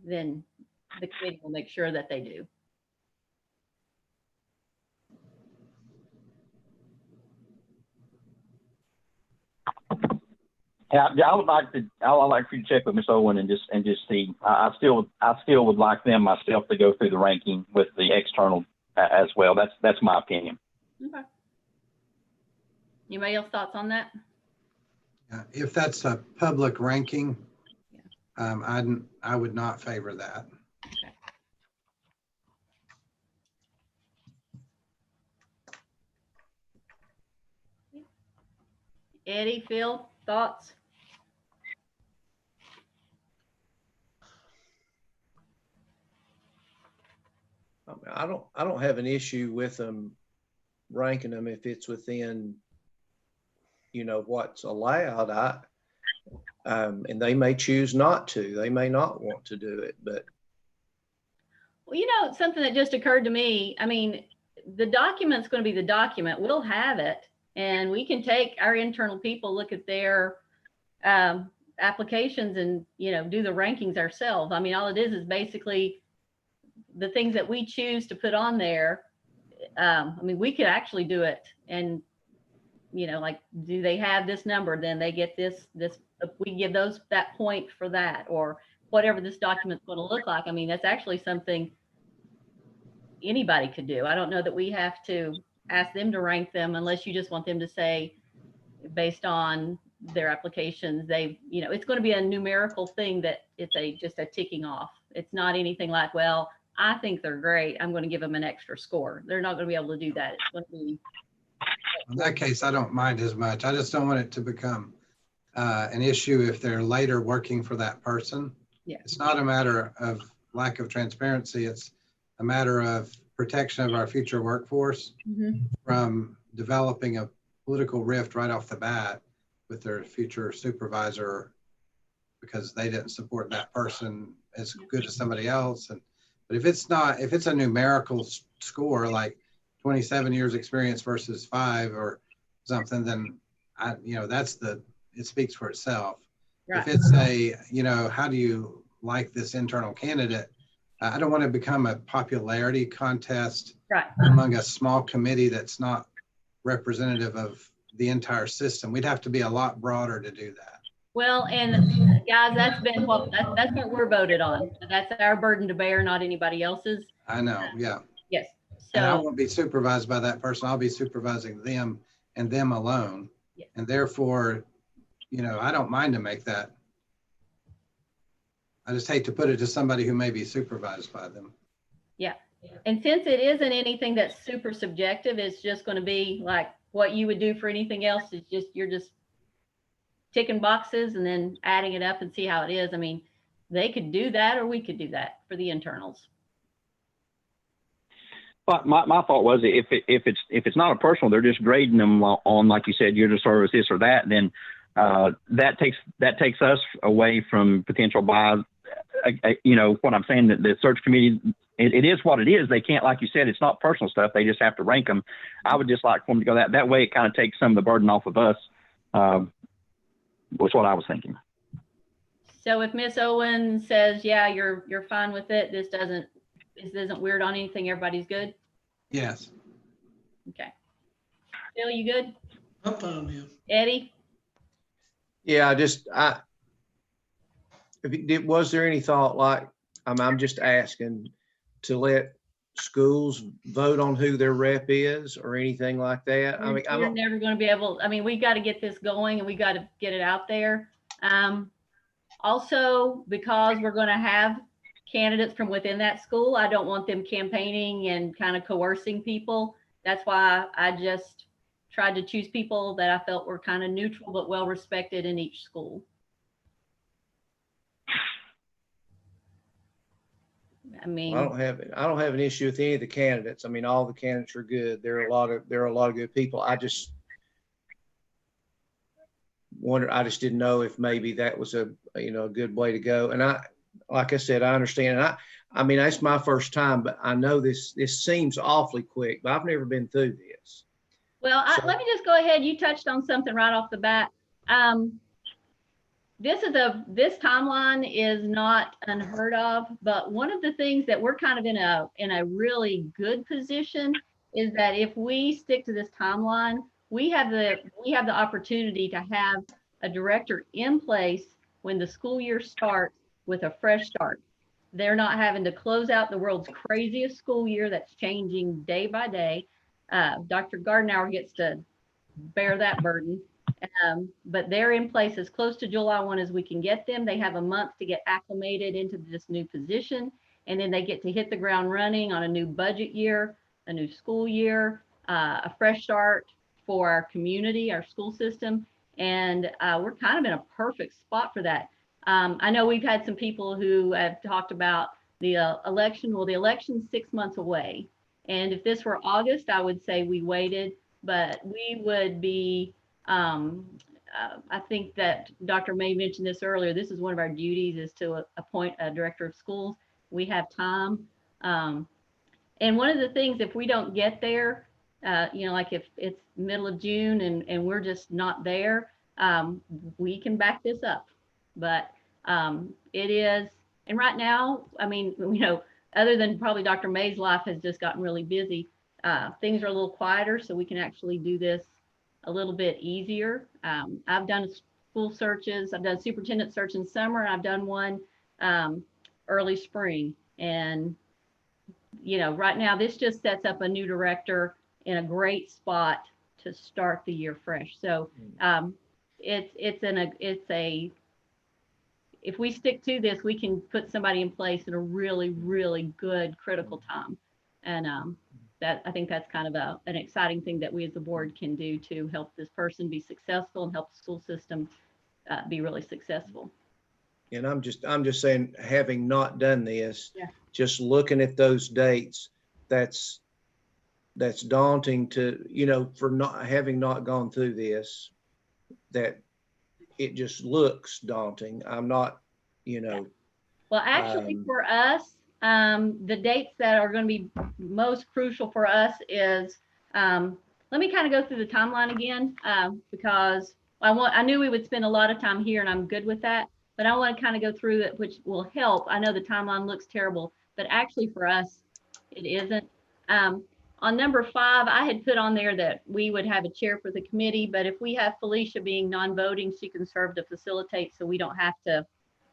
then the committee will make sure that they do. Yeah, I would like for you to check with Ms. Owen and just see. I still would like them myself to go through the ranking with the external as well. That's my opinion. Okay. Anybody else thoughts on that? If that's a public ranking, I would not favor that. Okay. Eddie, Phil, thoughts? I don't have an issue with them ranking them if it's within, you know, what's allowed. And they may choose not to. They may not want to do it, but. Well, you know, something that just occurred to me. I mean, the document's going to be the document. We'll have it, and we can take our internal people, look at their applications, and, you know, do the rankings ourselves. I mean, all it is basically the things that we choose to put on there. I mean, we could actually do it, and, you know, like, do they have this number? Then they get this, we give those that point for that, or whatever this document's going to look like. I mean, that's actually something anybody could do. I don't know that we have to ask them to rank them unless you just want them to say, based on their applications, they, you know, it's going to be a numerical thing that it's just a ticking off. It's not anything like, well, I think they're great, I'm going to give them an extra score. They're not going to be able to do that. It's going to be. In that case, I don't mind as much. I just don't want it to become an issue if they're later working for that person. Yeah. It's not a matter of lack of transparency. It's a matter of protection of our future workforce from developing a political rift right off the bat with their future supervisor because they didn't support that person as good as somebody else. But if it's a numerical score, like 27 years experience versus 5 or something, then it speaks for itself. Right. If it's how do you like this internal candidate? I don't want to become a popularity contest among a small committee that's not representative of the entire system. We'd have to be a lot broader to do that. Well, and guys, that's what we're voted on. That's our burden to bear, not anybody else's. I know, yeah. Yes. So, and I won't be supervised by that person. I'll be supervising them and them alone. Yes. And therefore, I don't mind to make that. I just hate to put it to somebody who may be supervised by them. Yeah. And since it isn't anything that's super subjective, it's just going to be like what you would do for anything else. It's just, you're just ticking boxes and then adding it up and see how it is. I mean, they could do that, or we could do that for the internals. But my thought was if it's not a personal, they're just grading them on, like you said, you're the service this or that, then that takes us away from potential bias. What I'm saying, that the search committee, it is what it is. They can't, like you said, it's not personal stuff. They just have to rank them. I would just like for them to go that way. It kind of takes some of the burden off of us. Was what I was thinking. So if Miss Owen says, yeah, you're fine with it, this isn't weird on anything, everybody's good? Yes. Okay. Phil, you good? I'm fine, yeah. Eddie? Yeah, was there any thought, like, I'm just asking, to let schools vote on who their rep is or anything like that? I mean, We're never going to be able, I mean, we got to get this going and we got to get it out there. Also, because we're going to have candidates from within that school, I don't want them campaigning and kind of coercing people. That's why I just tried to choose people that I felt were kind of neutral but well respected in each school. I mean, I don't have an issue with any of the candidates. I mean, all the candidates are good. There are a lot of good people. I just didn't know if maybe that was a good way to go. And like I said, I understand. And I mean, it's my first time, but I know this seems awfully quick, but I've never been through this. well, let me just go ahead. You touched on something right off the bat. This timeline is not unheard of, but one of the things that we're kind of in a really good position is that if we stick to this timeline, we have the opportunity to have a director in place when the school year starts with a fresh start. They're not having to close out the world's craziest school year that's changing day by day. Dr. Gardenauer gets to bear that burden. But they're in place as close to July 1 as we can get them. They have a month to get acclimated into this new position, and then they get to hit the ground running on a new budget year, a new school year, a fresh start for our community, our school system, and we're kind of in a perfect spot for that. I know we've had some people who have talked about the election. Well, the election's 6 months away, and if this were August, I would say we waited, but we would be I think that Dr. May mentioned this earlier. This is one of our duties, is to appoint a director of schools. We have time. And one of the things, if we don't get there, like if it's middle of June and we're just not there, we can back this up. But it is, and right now, I mean, other than probably Dr. May's life has just gotten really busy, things are a little quieter, so we can actually do this a little bit easier. I've done school searches. I've done superintendent search in summer. I've done one early spring. And, right now this just sets up a new director in a great spot to start the year fresh. So if we stick to this, we can put somebody in place at a really, really good critical time. And I think that's kind of an exciting thing that we as a board can do to help this person be successful and help the school system be really successful. And I'm just saying, having not done this, Yeah. just looking at those dates, that's daunting to, for not having not gone through this, that it just looks daunting. I'm not, Well, actually for us, the dates that are going to be most crucial for us is, let me kind of go through the timeline again, because I knew we would spend a lot of time here and I'm good with that, but I want to kind of go through it, which will help. I know the timeline looks terrible, but actually for us, it isn't. On number 5, I had put on there that we would have a chair for the committee, but if we have Felicia being non-voting, she can serve to facilitate, so we don't have to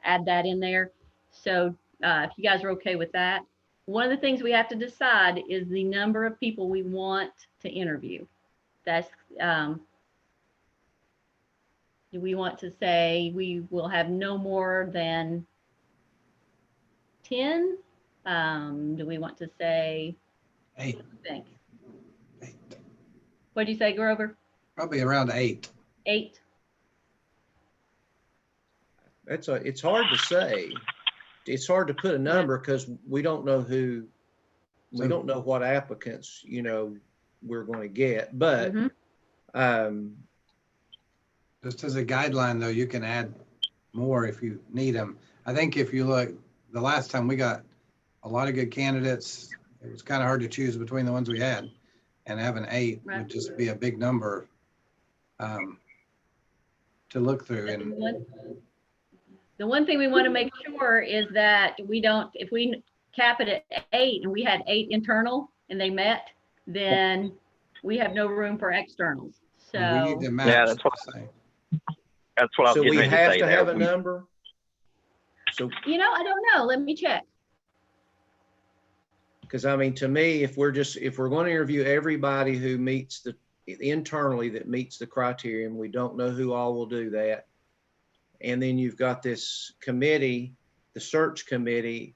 add that in there. So if you guys are okay with that. One of the things we have to decide is the number of people we want to interview. That's, do we want to say we will have no more than 10? Do we want to say 8? What do you think? 8. What do you say, Grover? Probably around 8. 8. it's hard to say. It's hard to put a number because we don't know what applicants, we're going to get, but Just as a guideline though, you can add more if you need them. I think if you look, the last time we got a lot of good candidates, it was kind of hard to choose between the ones we had, and having 8 Right. would just be a big number to look through. And The one thing we want to make sure is that we don't, if we cap it at 8 and we had 8 internal and they met, then we have no room for externals. we So need to match. Yeah, that's what I was so getting we ready to have say to there. have a number. So I don't know. Let me check. Because I mean, to me, if we're going to interview everybody who meets internally that meets the criteria, and we don't know who all will do that. And then you've got this committee, the search committee,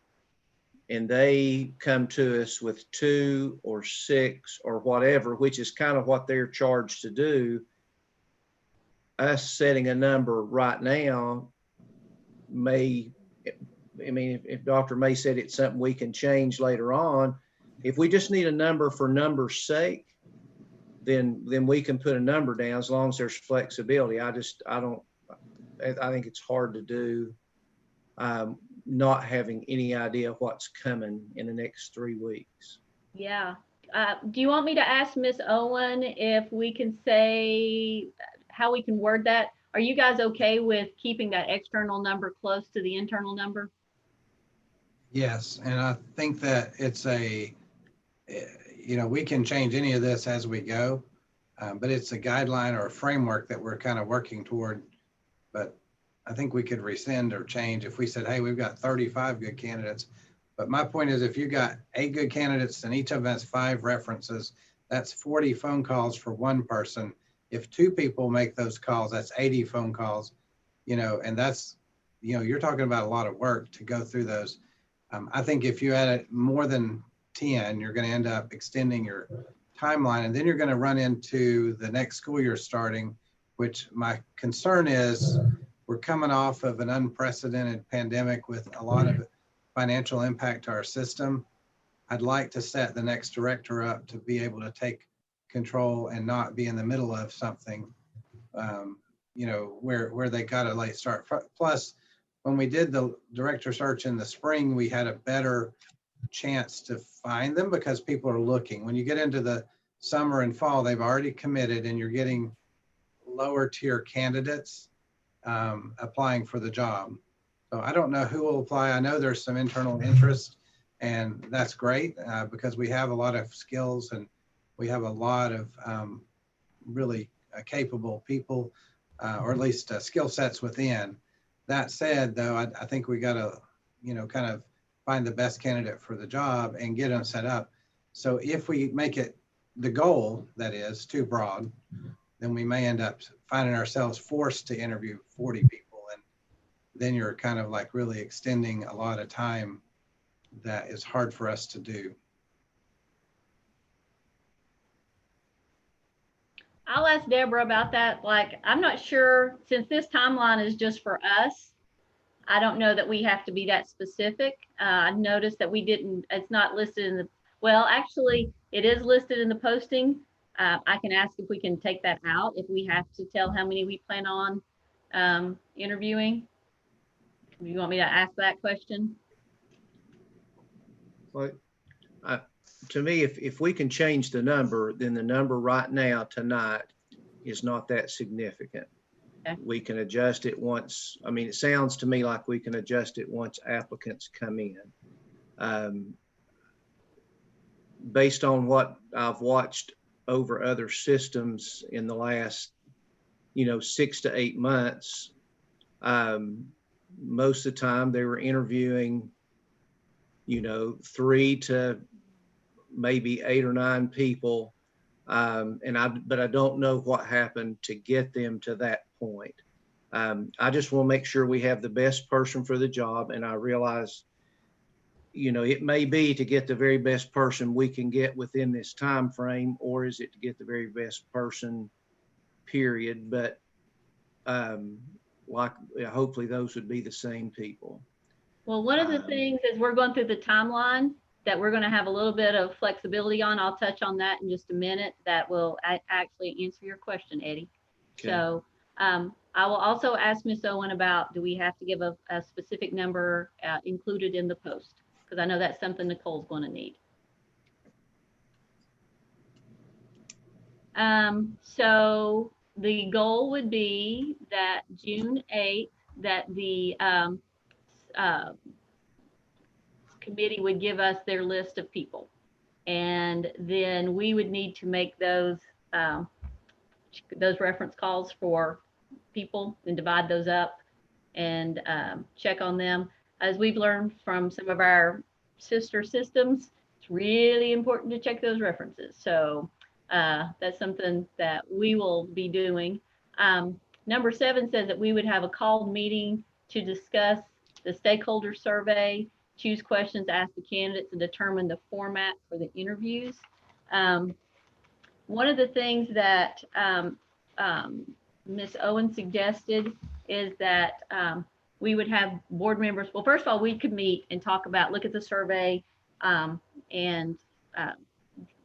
and they come to us with 2 or 6 or whatever, which is kind of what they're charged to do. Us setting a number right now if Dr. May said it's something we can change later on, if we just need a number for number's sake, then we can put a number down as long as there's flexibility. I think it's hard to do, not having any idea what's coming in the next 3 weeks. Yeah. Do you want me to ask Miss Owen if we can say how we can word that? Are you guys okay with keeping that external number close to the internal number? Yes, and I think that it's we can change any of this as we go, but it's a guideline or a framework that we're kind of working toward. But I think we could rescind or change if we said, hey, we've got 35 good candidates. But my point is, if you got 8 good candidates and each of them has 5 references, that's 40 phone calls for one person. If 2 people make those calls, that's 80 phone calls, and that's, you're talking about a lot of work to go through those. I think if you add more than 10, you're going to end up extending your timeline, and then you're going to run into the next school year starting, which my concern is we're coming off of an unprecedented pandemic with a lot of financial impact to our system. I'd like to set the next director up to be able to take control and not be in the middle of something, where they got a late start. Plus, when we did the director search in the spring, we had a better chance to find them because people are looking. When you get into the summer and fall, they've already committed and you're getting lower tier candidates applying for the job. So I don't know who will apply. I know there's some internal interest, and that's great because we have a lot of skills and we have a lot of really capable people, or at least skill sets within. That said, though, I think we got to, kind of find the best candidate for the job and get them set up. So if we make it the goal, that is, too broad, then we may end up finding ourselves forced to interview 40 people. And then you're kind of like really extending a lot of time that is hard for us to do. I'll ask Deborah about that. Like, I'm not sure, since this timeline is just for us, I don't know that we have to be that specific. I noticed that it's not listed in well, actually, it is listed in the posting. I can ask if we can take that out, if we have to tell how many we plan on interviewing. You want me to ask that question? Well, to me, if we can change the number, then the number right now tonight is not that significant. Okay. We can adjust it once. I mean, it sounds to me like we can adjust it once applicants come in. Based on what I've watched over other systems in the last, 6 to 8 months, most of the time they were interviewing, 3 to maybe 8 or 9 people. But I don't know what happened to get them to that point. I just want to make sure we have the best person for the job. And I realize, it may be to get the very best person we can get within this time frame, or is it to get the very best person, period. But hopefully those would be the same people. Well, one of the things as we're going through the timeline that we're going to have a little bit of flexibility on, I'll touch on that in just a minute, that will actually answer your question, Eddie. Okay. So I will also ask Ms. Owen about, do we have to give a specific number included in the post? Because I know that's something Nicole's going to need. So the goal would be that June 8th, that the committee would give us their list of people, and then we would need to make those reference calls for people and divide those up and check on them. As we've learned from some of our sister systems, It's really important to check those references. So that's something that we will be doing. Number 7 says that we would have a called meeting to discuss the stakeholder survey, choose questions asked the candidates, and determine the format for the interviews. One of the things that Ms. Owen suggested is that we would have board members. Well, first of all, we could meet and talk about, look at the survey, and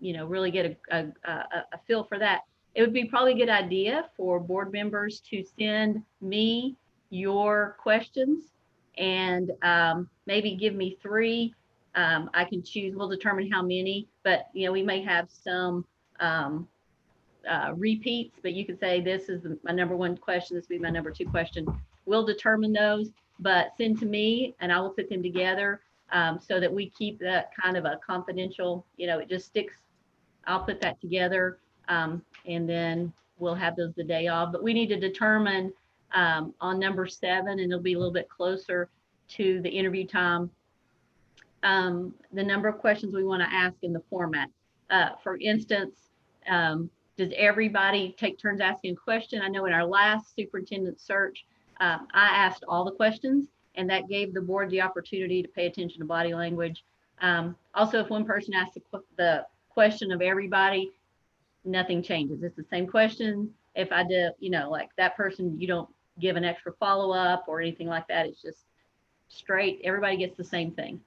really get a feel for that. It would be probably a good idea for board members to send me your questions and maybe give me 3. I can choose, we'll determine how many, but we may have some repeats, but you could say, this is my number 1 question, this would be my number 2 question. We'll determine those, but send to me and I will put them together so that we keep that kind of a confidential, it just sticks. I'll put that together and then we'll have those the day of, but we need to determine on number 7, and it'll be a little bit closer to the interview time, the number of questions we want to ask in the format. For instance, does everybody take turns asking a question? I know in our last superintendent search, I asked all the questions, and that gave the board the opportunity to pay attention to body language. Also, if one person asks the question of everybody, nothing changes. It's the same question. If I do, like that person, you don't give an extra follow-up or anything like that. It's just straight. Everybody gets the same thing.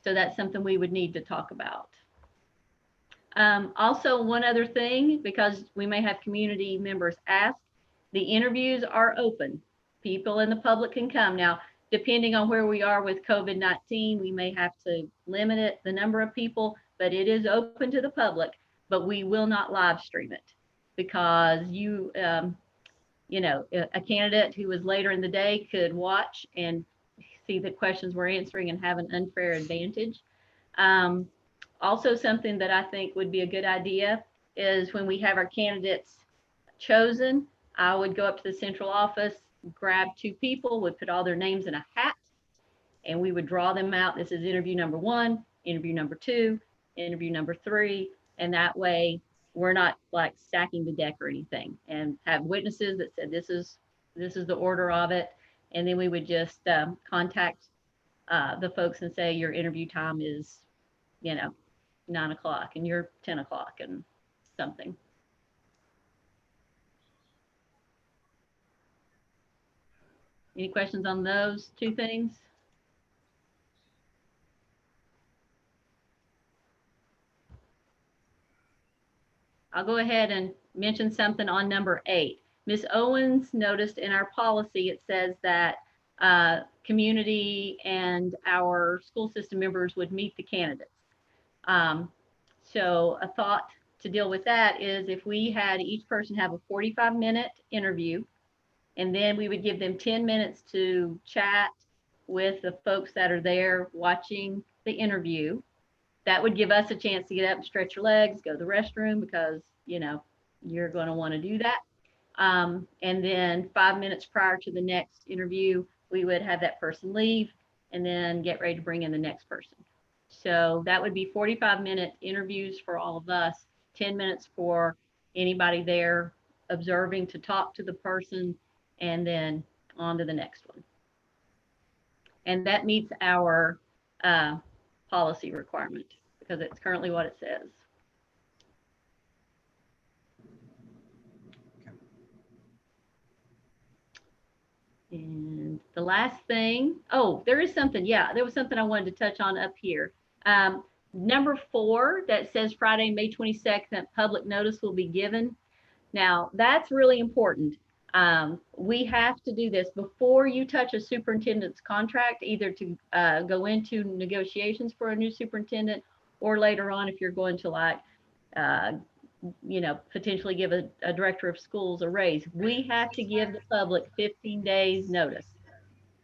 So that's something we would need to talk about. Also, one other thing, because we may have community members ask, the interviews are open. People in the public can come. Now, depending on where we are with COVID-19, we may have to limit it, the number of people, but it is open to the public, but we will not live stream it because a candidate who was later in the day could watch and see the questions we're answering and have an unfair advantage. Also, something that I think would be a good idea is when we have our candidates chosen, I would go up to the central office, grab 2 people, would put all their names in a hat, and we would draw them out. This is interview number 1, interview number 2, interview number 3, and that way we're not like stacking the deck or anything, and have witnesses that said this is the order of it, and then we would just contact the folks and say your interview time is 9 o'clock and you're 10 o'clock and something. Any questions on those 2 things? I'll go ahead and mention something on number 8. Ms. Owens noticed in our policy, it says that community and our school system members would meet the candidates. So a thought to deal with that is if we had each person have a 45-minute interview, and then we would give them 10 minutes to chat with the folks that are there watching the interview. That would give us a chance to get up and stretch your legs, go to the restroom, because you're going to want to do that. And then 5 minutes prior to the next interview, we would have that person leave and then get ready to bring in the next person. So that would be 45-minute interviews for all of us, 10 minutes for anybody there observing to talk to the person, and then on to the next one. And that meets our policy requirement because it's currently what it says. And the last thing, there is something, there was something I wanted to touch on up here. Number 4 that says Friday, May 22nd, public notice will be given. Now, that's really important. We have to do this before you touch a superintendent's contract, either to go into negotiations for a new superintendent, or later on if you're going to potentially give a director of schools a raise. We have to give the public 15 days notice.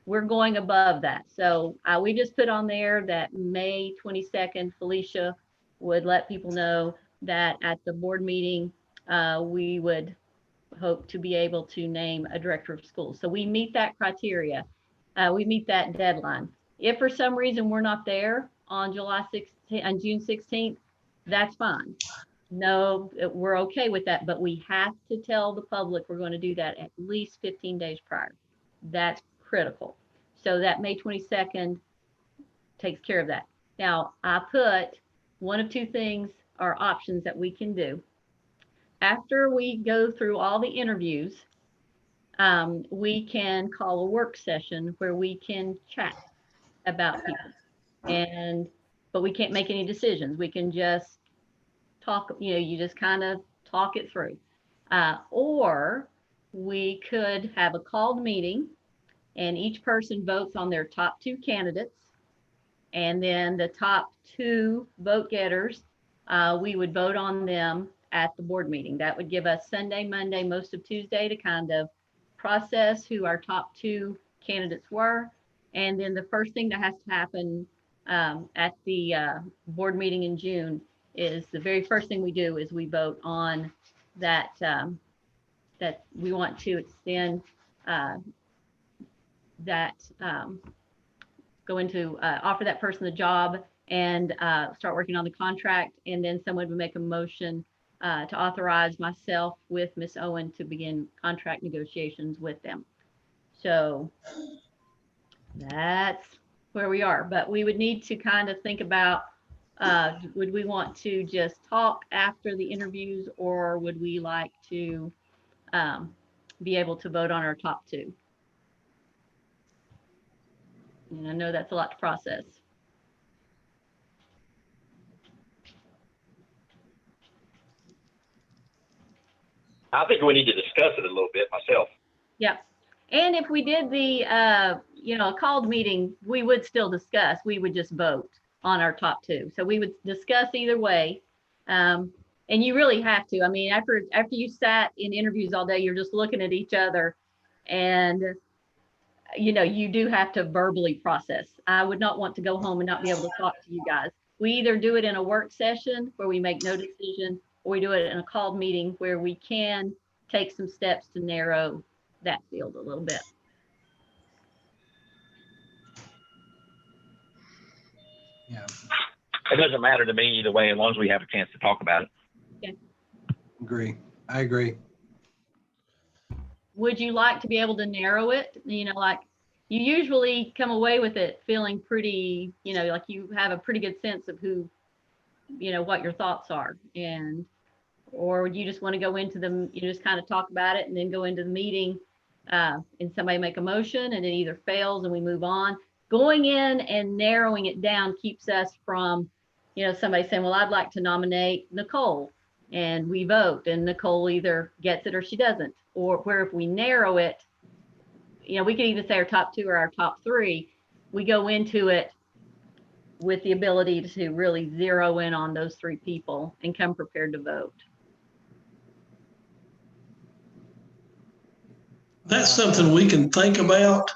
We're going above that. So we just put on there that May 22nd, Felicia would let people know that at the board meeting, we would hope to be able to name a director of schools. So we meet that criteria. We meet that deadline. If for some reason we're not there on July on June 16th, that's fine. No, we're okay with that, but we have to tell the public we're going to do that at least 15 days prior. That's critical. So that May 22nd takes care of that. Now, I put one of two things are options that we can do. After we go through all the interviews, we can call a work session where we can chat about people, but we can't make any decisions. We can just talk, you just kind of talk it through. Or we could have a called meeting and each person votes on their top 2 candidates. And then the top 2 vote getters, we would vote on them at the board meeting. That would give us Sunday, Monday, most of Tuesday to kind of process who our top 2 candidates were. And then the first thing that has to happen at the board meeting in June is the very first thing we do is we vote on that, that we want to extend going to offer that person the job and start working on the contract. And then someone would make a motion to authorize myself with Ms. Owen to begin contract negotiations with them. So that's where we are. But we would need to kind of think about, would we want to just talk after the interviews, or would we like to be able to vote on our top 2? And I know that's a lot to process. I think we need to discuss it a little bit myself. Yeah. And if we did the, a called meeting, we would still discuss. We would just vote on our top 2. So we would discuss either way. And you really have to. I mean, after you sat in interviews all day, you're just looking at each other, and you do have to verbally process. I would not want to go home and not be able to talk to you guys. We either do it in a work session where we make no decision, or we do it in a called meeting where we can take some steps to narrow that field a little bit. Yeah, It doesn't matter to me either way, as long as we have a chance to talk about it. Okay. agree. I agree. Would you like to be able to narrow it? Like you usually come away with it feeling pretty, like you have a pretty good sense of who, what your thoughts are, or you just want to go into them, you just kind of talk about it and then go into the meeting and somebody make a motion and it either fails and we move on. Going in and narrowing it down keeps us from, somebody saying, well, I'd like to nominate Nicole, and we vote and Nicole either gets it or she doesn't. Or where if we narrow it, we could either say our top 2 or our top 3. We go into it with the ability to really zero in on those 3 people and come prepared to vote. That's something we can think about.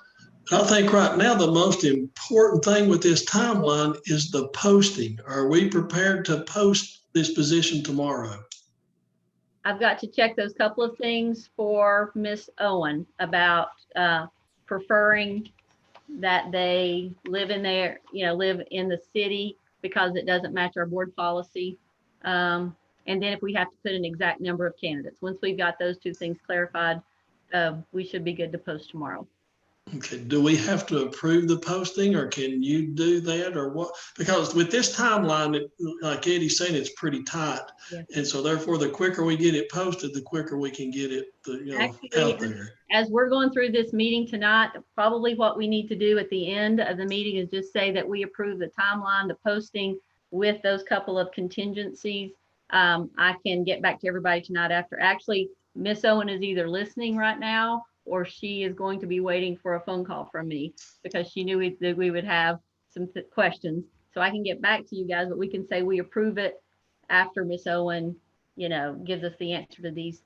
I think right now the most important thing with this timeline is the posting. Are we prepared to post this position tomorrow? I've got to check those couple of things for Miss Owen about preferring that they live in there, live in the city because it doesn't match our board policy. And then if we have to put an exact number of candidates, once we've got those 2 things clarified, we should be good to post tomorrow. Okay, do we have to approve the posting, or can you do that, or what? Because with this timeline, like Eddie's saying, it's pretty tight. Yeah. And so therefore, the quicker we get it posted, the quicker we can get it Actually, out there. As we're going through this meeting tonight, probably what we need to do at the end of the meeting is just say that we approve the timeline, the posting with those couple of contingencies. I can get back to everybody tonight after. Actually, Miss Owen is either listening right now or she is going to be waiting for a phone call from me because she knew we would have some questions. So I can get back to you guys, but we can say we approve it after Miss Owen, gives us the answer to these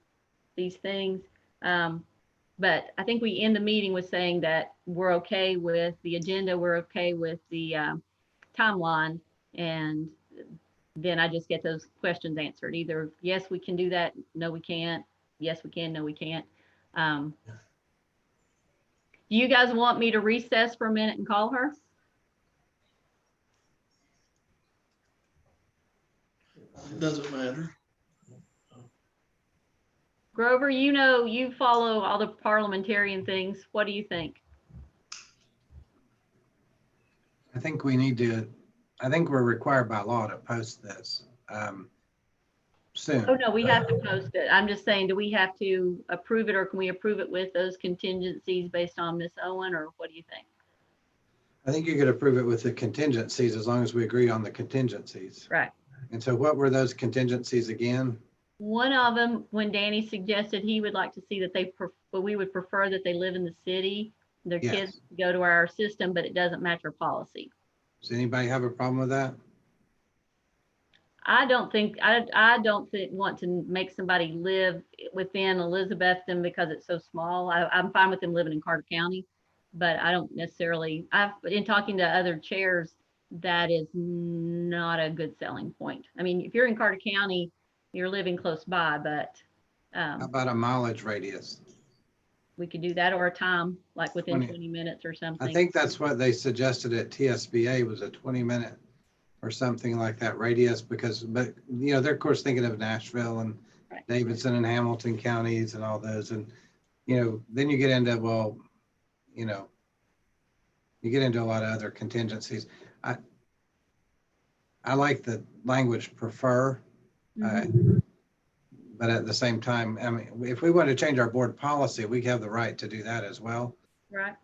things. But I think we end the meeting with saying that we're okay with the agenda, we're okay with the timeline, and then I just get those questions answered. Either yes, we can do that, no, we can't. Yes, we can, no, we can't. Do you guys want me to recess for a minute and call her? It doesn't matter. Grover, you know, you follow all the parliamentarian things. What do you think? I think we need to, I think we're required by law to post this soon. Oh, no, we have to post it. I'm just saying, do we have to approve it, or can we approve it with those contingencies based on Miss Owen, or what do you think? I think you could approve it with the contingencies as long as we agree on the contingencies. Right. And so what were those contingencies again? One of them, when Danny suggested he would like to see that but we would prefer that they live in the city. Their Yes. kids go to our system, but it doesn't match our policy. Does anybody have a problem with that? I don't want to make somebody live within Elizabethton because it's so small. I'm fine with them living in Carter County, but I don't necessarily, in talking to other chairs, that is not a good selling point. I mean, if you're in Carter County, you're living close by, but How about a mileage radius? we could do that, or a time, like within 20 minutes or something. I think that's what they suggested at TSBA, was a 20-minute or something like that radius, but you know, they're of course thinking of Nashville and Right. Davidson and Hamilton counties and all those. And, you know, then you get into, well, you know, you get into a lot of other contingencies. I like the language prefer, but at the same time, I mean, if we want to change our board policy, we have the right to do that as well. Right.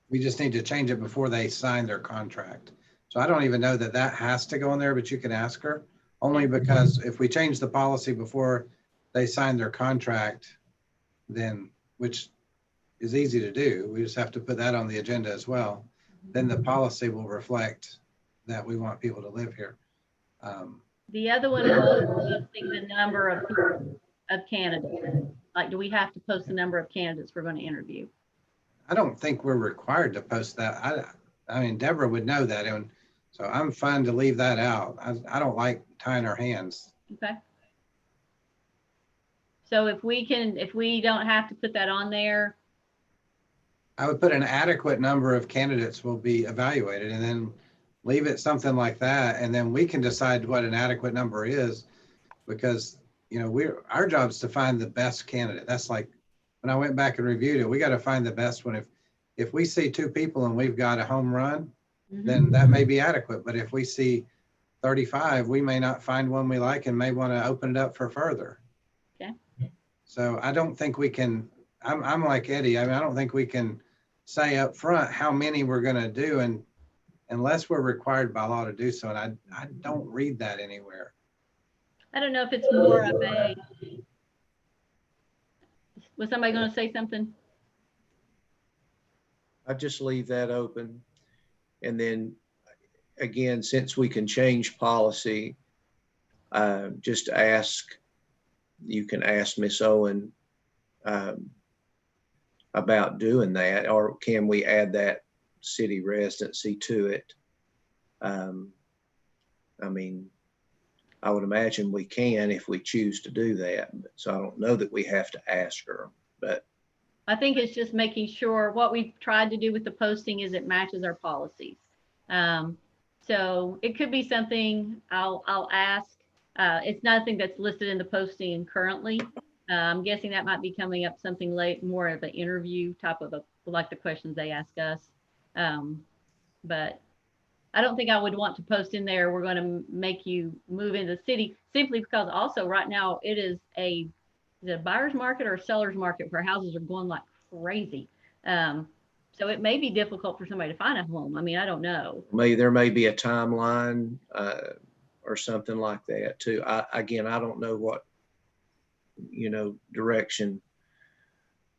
We just need to change it before they sign their contract. So I don't even know that that has to go in there, but you can ask her, only because if we change the policy before they sign their contract, then, which is easy to do, we just have to put that on the agenda as well. Then the policy will reflect that we want people to live here. The other one was posting the number of candidates. Like, do we have to post the number of candidates we're going to interview? I don't think we're required to post that. I mean, Deborah would know that, and so I'm fine to leave that out. I don't like tying our hands. Okay. So if we don't have to put that on there. I would put an adequate number of candidates will be evaluated, and then leave it something like that. And then we can decide what an adequate number is, because, you know, our job is to find the best candidate. That's like, when I went back and reviewed it, we got to find the best one. If we see 2 people and we've got a home run, then that may be adequate. But if we see 35, we may not find one we like and may want to open it up for further. Okay. So I don't think we can, I'm like Eddie. I mean, I don't think we can say up front how many we're going to do, and unless we're required by law to do so. And I don't read that anywhere. I don't know if it's more of a, was somebody going to say something? I just leave that open. And then again, since we can change policy, just you can ask Miss Owen about doing that, or can we add that city residency to it? I mean, I would imagine we can if we choose to do that. So I don't know that we have to ask her, but I think it's just making sure what we've tried to do with the posting is it matches our policies. So it could be something I'll ask. It's nothing that's listed in the posting currently. I'm guessing that might be coming up something late, more of an interview type of like the questions they ask us. But I don't think I would want to post in there, we're going to make you move into the city, simply because also right now it is a buyer's market or a seller's market where houses are going like crazy. So it may be difficult for somebody to find a home. I mean, I don't know. maybe there may be a timeline or something like that too. Again, I don't know what, direction,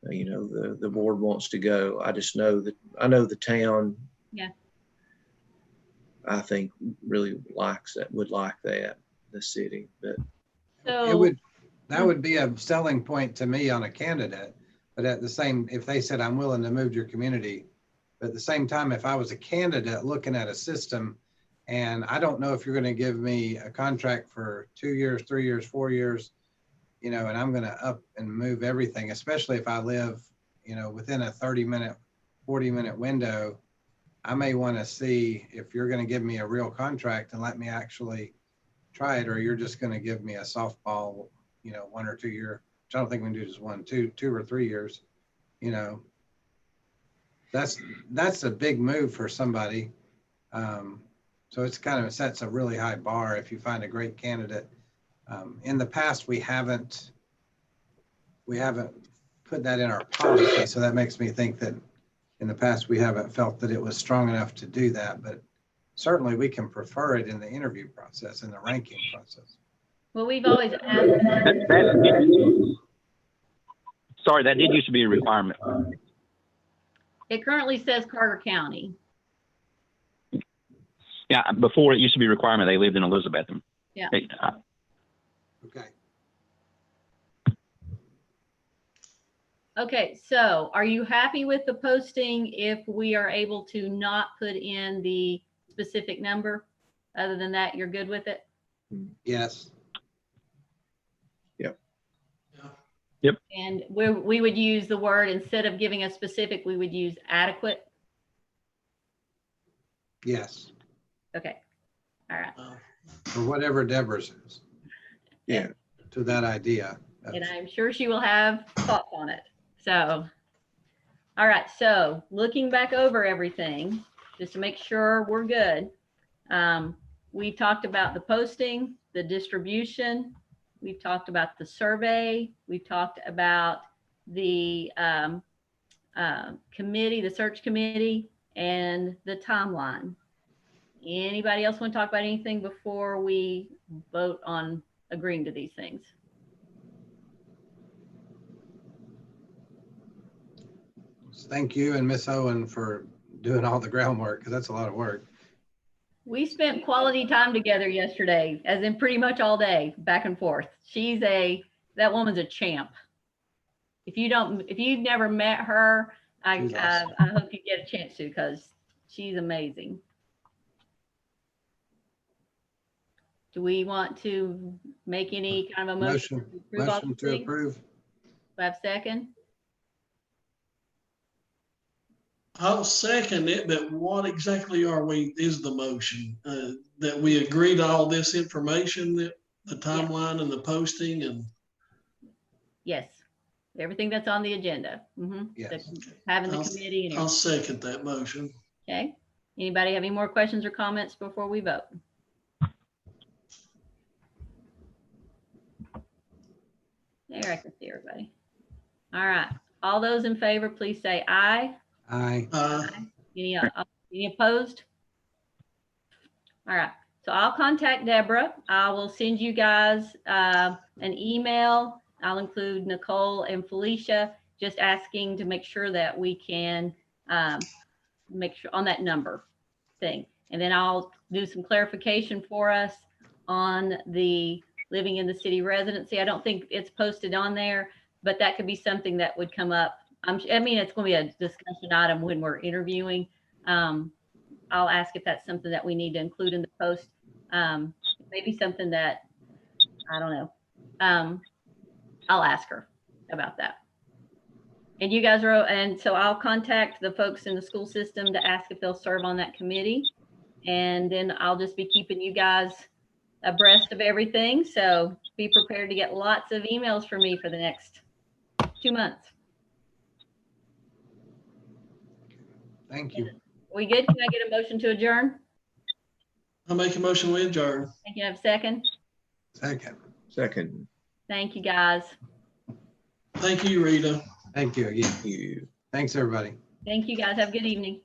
the board wants to go. I just know that I know the town. Yeah. I think really would like that, the city, but So that would be a selling point to me on a candidate. But at the same, if they said, I'm willing to move to your community, but at the same time, if I was a candidate looking at a system and I don't know if you're going to give me a contract for 2 years, 3 years, 4 years, and I'm going to up and move everything, especially if I live, within a 30-minute, 40-minute window, I may want to see if you're going to give me a real contract and let me actually try it, or you're just going to give me a softball, 1 or 2 year, which I don't think we can do just 1, 2 or 3 years, that's a big move for somebody. So it's kind of sets a really high bar if you find a great candidate. In the past, we haven't put that in our policy. So that makes me think that in the past, we haven't felt that it was strong enough to do that, but certainly we can prefer it in the interview process, in the ranking process. Well, we've always asked. Sorry, that did used to be a requirement. It currently says Carter County. Yeah, before it used to be a requirement. They lived in Elizabethton. Yeah. Okay. Okay, so are you happy with the posting if we are able to not put in the specific number? Other than that, you're good with it? Yes. Yep. And we would use the word, instead of giving a specific, we would use adequate. Yes. Okay. All right. Or whatever Deborah says. Yeah. To that idea. And I'm sure she will have thoughts on it. So, all right. So looking back over everything, just to make sure we're good. We talked about the posting, the distribution. We've talked about the survey. We've talked about the committee, the search committee, and the timeline. Anybody else want to talk about anything before we vote on agreeing to these things? Thank you and Miss Owen for doing all the groundwork, because that's a lot of work. We spent quality time together yesterday, as in pretty much all day, back and forth. That woman's a champ. If you've never met her, She's awesome. I hope you get a chance to, because she's amazing. Do we want to make any kind of a motion to approve all Motion the to things? approve. Do I have a second? I'll second it, but what exactly is the motion? That we agree to all this information, that the timeline and the posting and? Yes. Everything that's on the agenda. Yes. Having the committee and I'll everything. second that motion. Okay. Anybody have any more questions or comments before we vote? There, I can see everybody. All right. All those in favor, please say aye. Aye. Any opposed? All right. So I'll contact Deborah. I will send you guys an email. I'll include Nicole and Felicia, just asking to make sure that we can make sure on that number thing. And then I'll do some clarification for us on the living in the city residency. I don't think it's posted on there, but that could be something that would come up. I mean, it's going to be a discussion item when we're interviewing. I'll ask if that's something that we need to include in the post. Maybe something that, I don't know. I'll ask her about that. And you guys and so I'll contact the folks in the school system to ask if they'll serve on that committee. And then I'll just be keeping you guys abreast of everything. So be prepared to get lots of emails from me for the next 2 months. Thank you. We good? Can I get a motion to adjourn? I'll make a motion with adjourn. Thank you. Have a second. Second. Thank you, guys. Thank you, Rita. Thank you again. Thanks, everybody. Thank you, guys. Have a good evening.